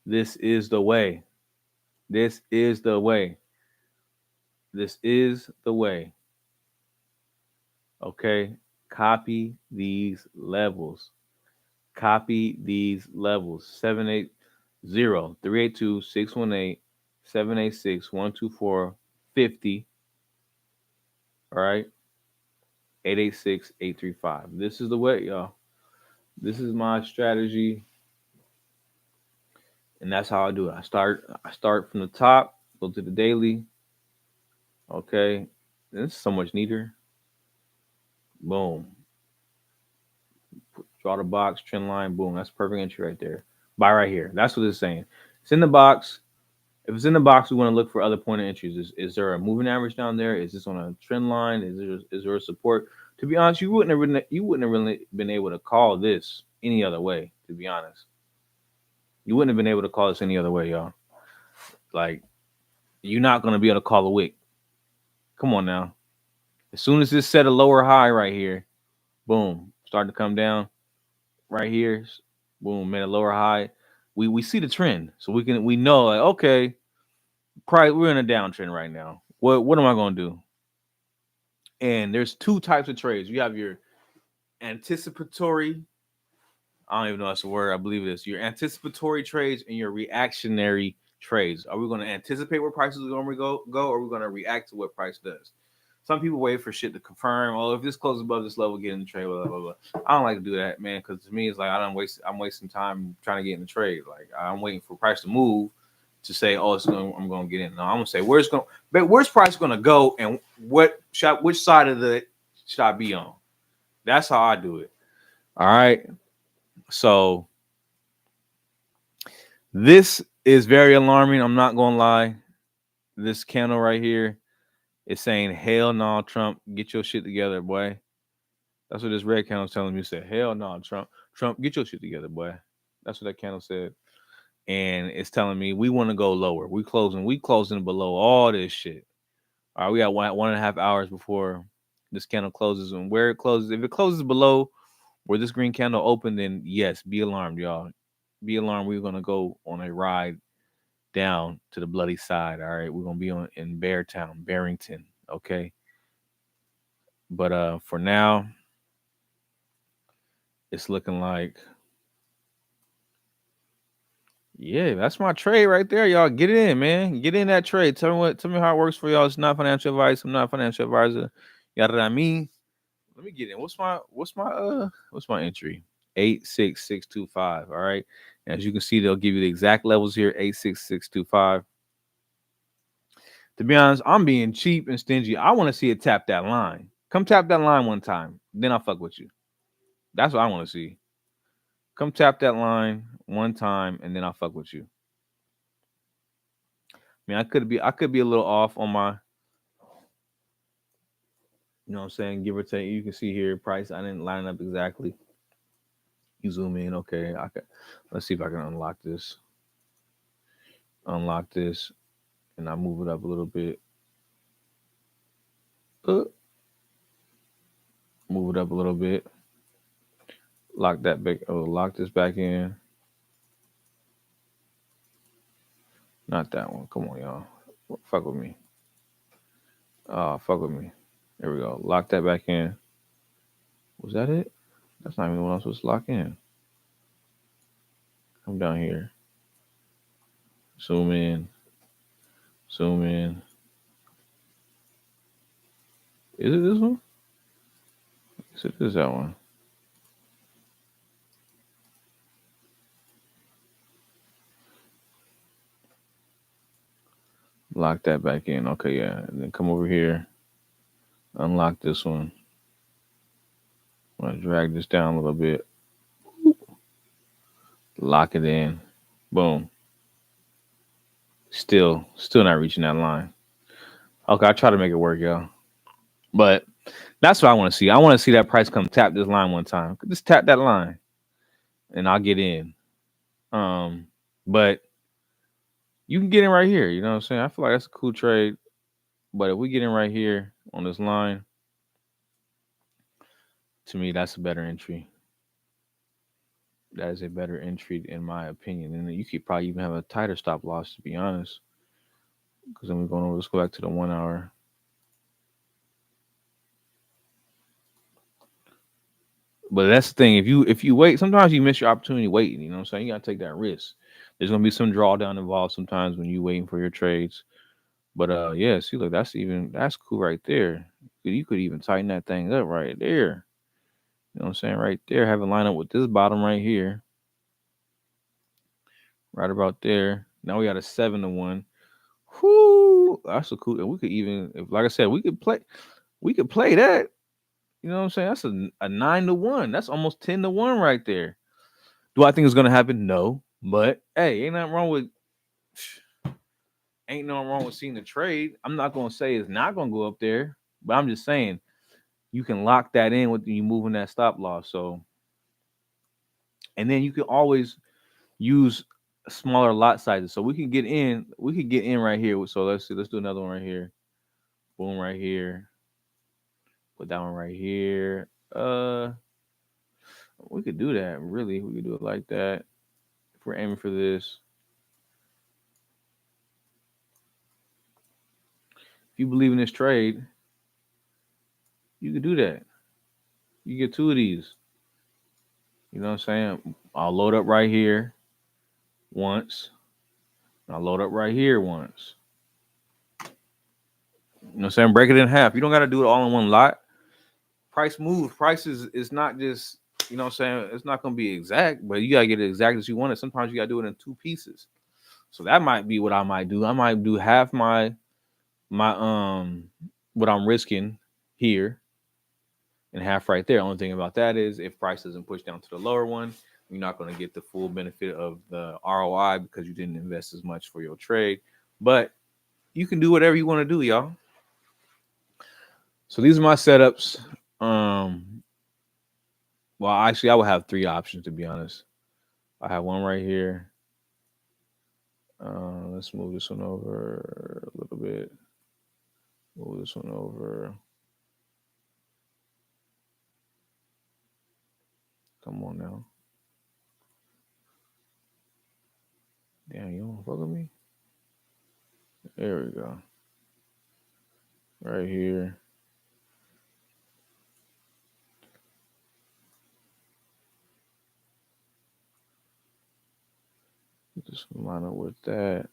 This is the way. This is the way. This is the way. Okay. Copy these levels. Copy these levels. 780 382 618 786 124 50. All right. 886 835. This is the way, y'all. This is my strategy. And that's how I do it. I start from the top, go to the daily. Okay. This is so much neater. Boom. Draw the box, trend line, boom. That's perfect entry right there. Buy right here. That's what it's saying. It's in the box. If it's in the box, we want to look for other point of entries. Is there a moving average down there? Is this on a trend line? Is there a support? To be honest, you wouldn't have really been able to call this any other way. To be honest, you wouldn't have been able to call this any other way, y'all. Like, you're not gonna be able to call a wick. Come on now. As soon as this set a lower high right here, boom, starting to come down right here, boom, made a lower high. We see the trend, so we know, like, okay, price, we're in a downtrend right now. What am I gonna do? And there's two types of trades. You have your anticipatory. I don't even know that's a word. I believe it is. Your anticipatory trades and your reactionary trades. Are we going to anticipate where prices are going to go, or are we going to react to what price does? Some people wait for shit to confirm. Oh, if this closes above this level, get in the trade. Blah blah blah. I don't like to do that, man, because to me it's like I'm wasting time trying to get in the trade. Like, I'm waiting for price to move to say, oh, I'm going to get in. No, I'm going to say where's price going to go, and which side of the should I be on? That's how I do it. All right. So this is very alarming. I'm not going to lie. This candle right here is saying, hell no, Trump, get your shit together, boy. That's what this red candle's telling me. It said, hell no, Trump, get your shit together, boy. That's what that candle said. And it's telling me we want to go lower. We closing below all this shit. All right, we got 1.5 hours before this candle closes. And where it closes, if it closes below where this green candle opened, then yes, be alarmed, y'all. Be alarmed. We're gonna go on a ride down to the bloody side. All right, we're gonna be on in Beartown, Barrington. Okay, but for now, it's looking like, yeah, that's my trade right there, y'all. Get it in, man. Get in that trade. Tell me how it works for y'all. It's not financial advice. I'm not a financial advisor. Yada what I mean. Let me get in. What's my entry? 86625. All right. And as you can see, they'll give you the exact levels here. 86625. To be honest, I'm being cheap and stingy. I want to see it tap that line. Come tap that line one time. Then I'll fuck with you. That's what I want to see. Come tap that line one time and then I'll fuck with you. I mean, I could be a little off on my, you know what I'm saying, give or take. You can see here price. I didn't line it up exactly. You zoom in, okay. Let's see if I can unlock this. Unlock this, and I move it up a little bit. Move it up a little bit. Lock that back. Oh, lock this back in. Not that one. Come on, y'all. Fuck with me. Fuck with me. There we go. Lock that back in. Was that it? That's not even what I'm supposed to lock in. Come down here. Zoom in. Zoom in. Is it this one? Yes, it is that one. Lock that back in. Okay, yeah. And then come over here. Unlock this one. I'm gonna drag this down a little bit. Lock it in. Boom. Still not reaching that line. Okay, I try to make it work, y'all. But that's what I want to see. I want to see that price come tap this line one time. Just tap that line, and I'll get in. But you can get in right here. You know what I'm saying? I feel like that's a cool trade. But if we get in right here on this line, to me, that's a better entry. That is a better entry in my opinion. And you could probably even have a tighter stop loss, to be honest. Because then we're going over. Let's go back to the 1 hour. But that's the thing. If you wait, sometimes you miss your opportunity waiting. You know what I'm saying? You gotta take that risk. There's gonna be some drawdown involved sometimes when you waiting for your trades. But yeah, see, look, that's cool right there. You could even tighten that thing up right there. You know what I'm saying? Right there, have it line up with this bottom right here. Right about there. Now we got a 7-1. Whoo, that's a cool. And we could even, if, like I said, we could play that. You know what I'm saying? That's a 9-1. That's almost 10-1 right there. Do I think it's gonna happen? No. But hey, ain't nothing wrong with seeing the trade. I'm not gonna say it's not gonna go up there, but I'm just saying you can lock that in with you moving that stop loss. So, and then you can always use smaller lot sizes. So we can get in. We could get in right here. So let's see. Let's do another one right here. Boom, right here. Put that one right here. We could do that. Really, we could do it like that. If we're aiming for this. If you believe in this trade, you could do that. You get two of these. You know what I'm saying? I'll load up right here once. I'll load up right here once. You know what I'm saying? Break it in half. You don't got to do it all in one lot. Price moves. Price is not just, you know what I'm saying? It's not going to be exact, but you got to get it exact as you want it. Sometimes you got to do it in two pieces. So that might be what I might do. I might do half my what I'm risking here and half right there. Only thing about that is if price doesn't push down to the lower one, you're not going to get the full benefit of the ROI because you didn't invest as much for your trade. But you can do whatever you want to do, y'all. So these are my setups. Well, actually, I would have three options to be honest. I have one right here. Let's move this one over a little bit. Move this one over. Come on now. Damn, you don't fuck with me? There we go. Right here. Just line up with that.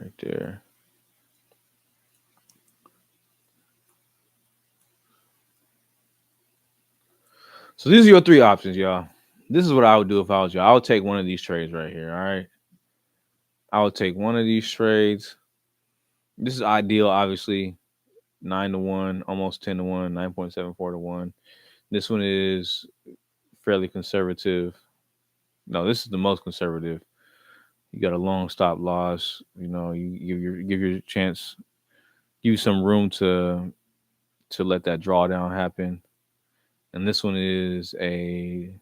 Right there. So these are your three options, y'all. This is what I would do if I was you. I would take one of these trades right here. All right. I would take one of these trades. This is ideal, obviously. 9-1, almost 10-1, 9.74-1. This one is fairly conservative. No, this is the most conservative. You got a long stop loss. You know, you give your chance, give you some room to let that drawdown happen. And this one is a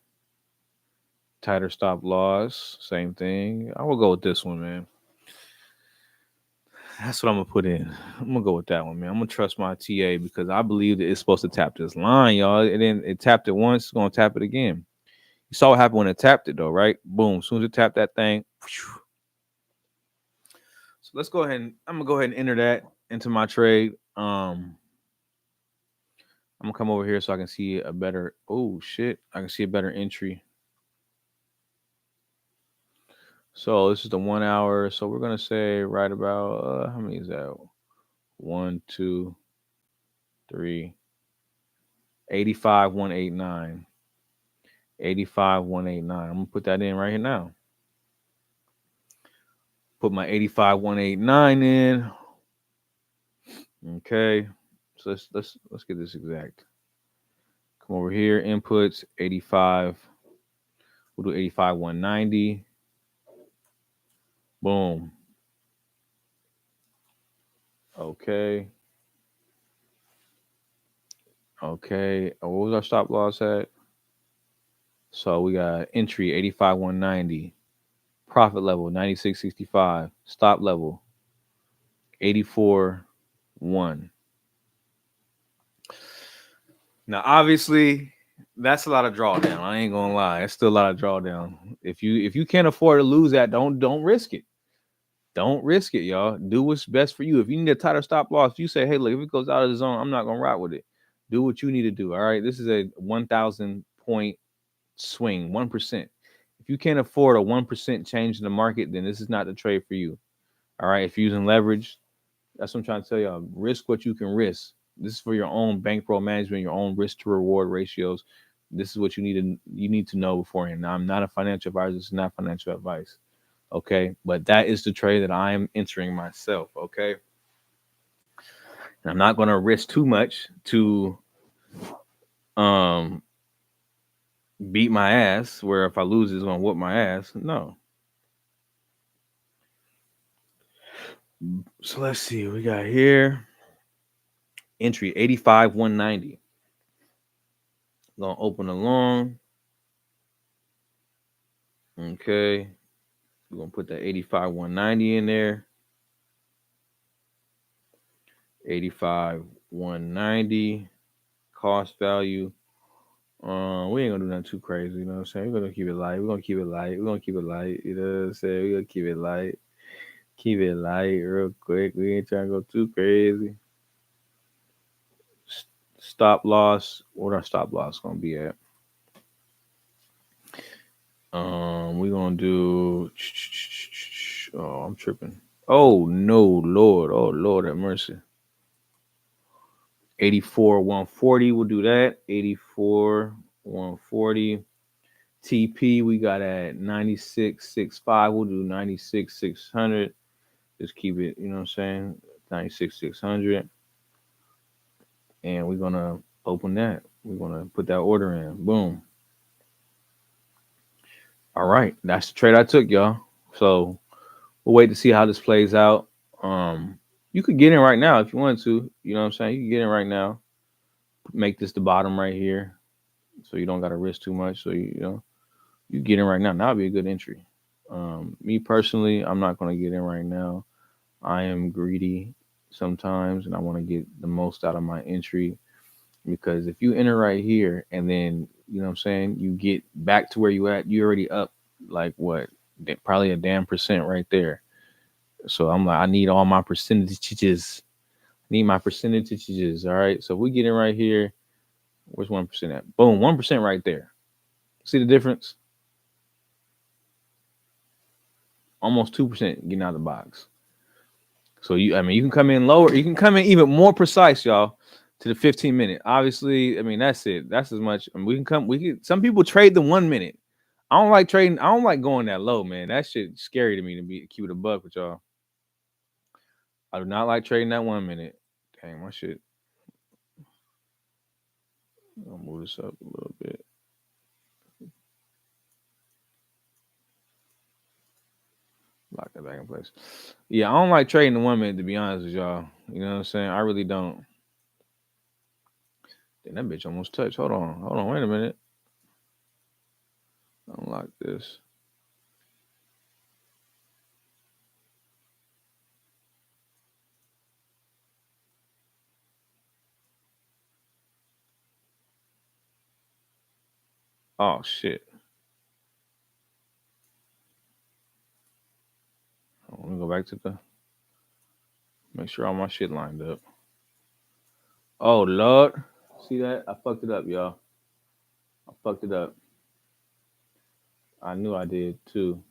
tighter stop loss. Same thing. I will go with this one, man. That's what I'm gonna put in. I'm gonna go with that one, man. I'm gonna trust my TA because I believe that it's supposed to tap this line, y'all. And then it tapped it once, it's gonna tap it again. You saw what happened when it tapped it, though, right? Boom. As soon as it tapped that thing. Whew. So let's go ahead and I'm gonna go ahead and enter that into my trade. I'm gonna come over here so I can see a better. Oh shit! I can see a better entry. So this is the 1 hour. So we're gonna say right about how many is that? 1, 2, 3. 85, 189. 85, 189. I'm gonna put that in right here now. Put my 85, 189 in. Okay. So let's get this exact. Come over here, inputs 85. We'll do 85, 190. Boom. Okay. Okay. What was our stop loss at? So we got entry 85, 190. Profit level 96.65. Stop level 84, 1. Now, obviously, that's a lot of drawdown. I ain't gonna lie, it's still a lot of drawdown. If you can't afford to lose that, don't risk it. Don't risk it, y'all. Do what's best for you. If you need a tighter stop loss, if you say, hey, look, if it goes out of the zone, I'm not gonna ride with it. Do what you need to do. All right. This is a 1,000 point swing, 1%. If you can't afford a 1% change in the market, then this is not the trade for you. All right. If you're using leverage, that's what I'm trying to tell y'all. Risk what you can risk. This is for your own bankroll management, your own risk to reward ratios. This is what you need to know beforehand. Now, I'm not a financial advisor. This is not financial advice. Okay. But that is the trade that I am entering myself. Okay. And I'm not going to risk too much to um beat my ass, where if I lose, it's going to whoop my ass. No. So let's see. We got here entry 85, 190. Gonna open along. Okay. We're gonna put that 85, 190 in there. 85, 190 cost value. We ain't gonna do nothing too crazy, you know what I'm saying? We're gonna keep it light. We're gonna keep it light. We're gonna keep it light. You know what I'm saying? We're gonna keep it light. Keep it light real quick. We ain't trying to go too crazy. Stop loss. What our stop loss gonna be at? We're gonna do. Oh, I'm tripping. Oh no, Lord. Oh Lord, have mercy. 84, 140. We'll do that. 84, 140. TP we got at 96.65. We'll do 96,600. Just keep it. You know what I'm saying? 96,600. And we're gonna open that. We're gonna put that order in. Boom. All right, that's the trade I took, y'all. So we'll wait to see how this plays out. You could get in right now if you wanted to. You know what I'm saying? You can get in right now. make this the bottom right here, so you don't got to risk too much. So you get in right now. That would be a good entry. Me personally, I'm not going to get in right now. I am greedy sometimes, and I want to get the most out of my entry because if you enter right here and then you know what I'm saying, you get back to where you at, you already up like what, probably a damn percent right there. So I'm like, I need all my percentages. Need my percentages. All right. So if we get in right here, where's 1% at? Boom, 1% right there. See the difference? Almost 2% getting out of the box. So I mean, you can come in lower. You can come in even more precise, y'all, to the 15 minute. Obviously, I mean that's it. That's as much. I mean, we can come. We can. Some people trade the 1 minute. I don't like trading. I don't like going that low, man. That shit scary to me to be keep it a buck with y'all. I do not like trading that 1 minute. Dang, my shit. I'll move this up a little bit. Lock that back in place. Yeah, I don't like trading the 1 minute to be honest with y'all. You know what I'm saying? I really don't. Damn, that bitch almost touched. Hold on. Hold on. Wait a minute. Unlock this. Oh shit. Let me go back to the make sure all my shit lined up. Oh Lord. See that? I fucked it up, y'all. I fucked it up. I knew I did too.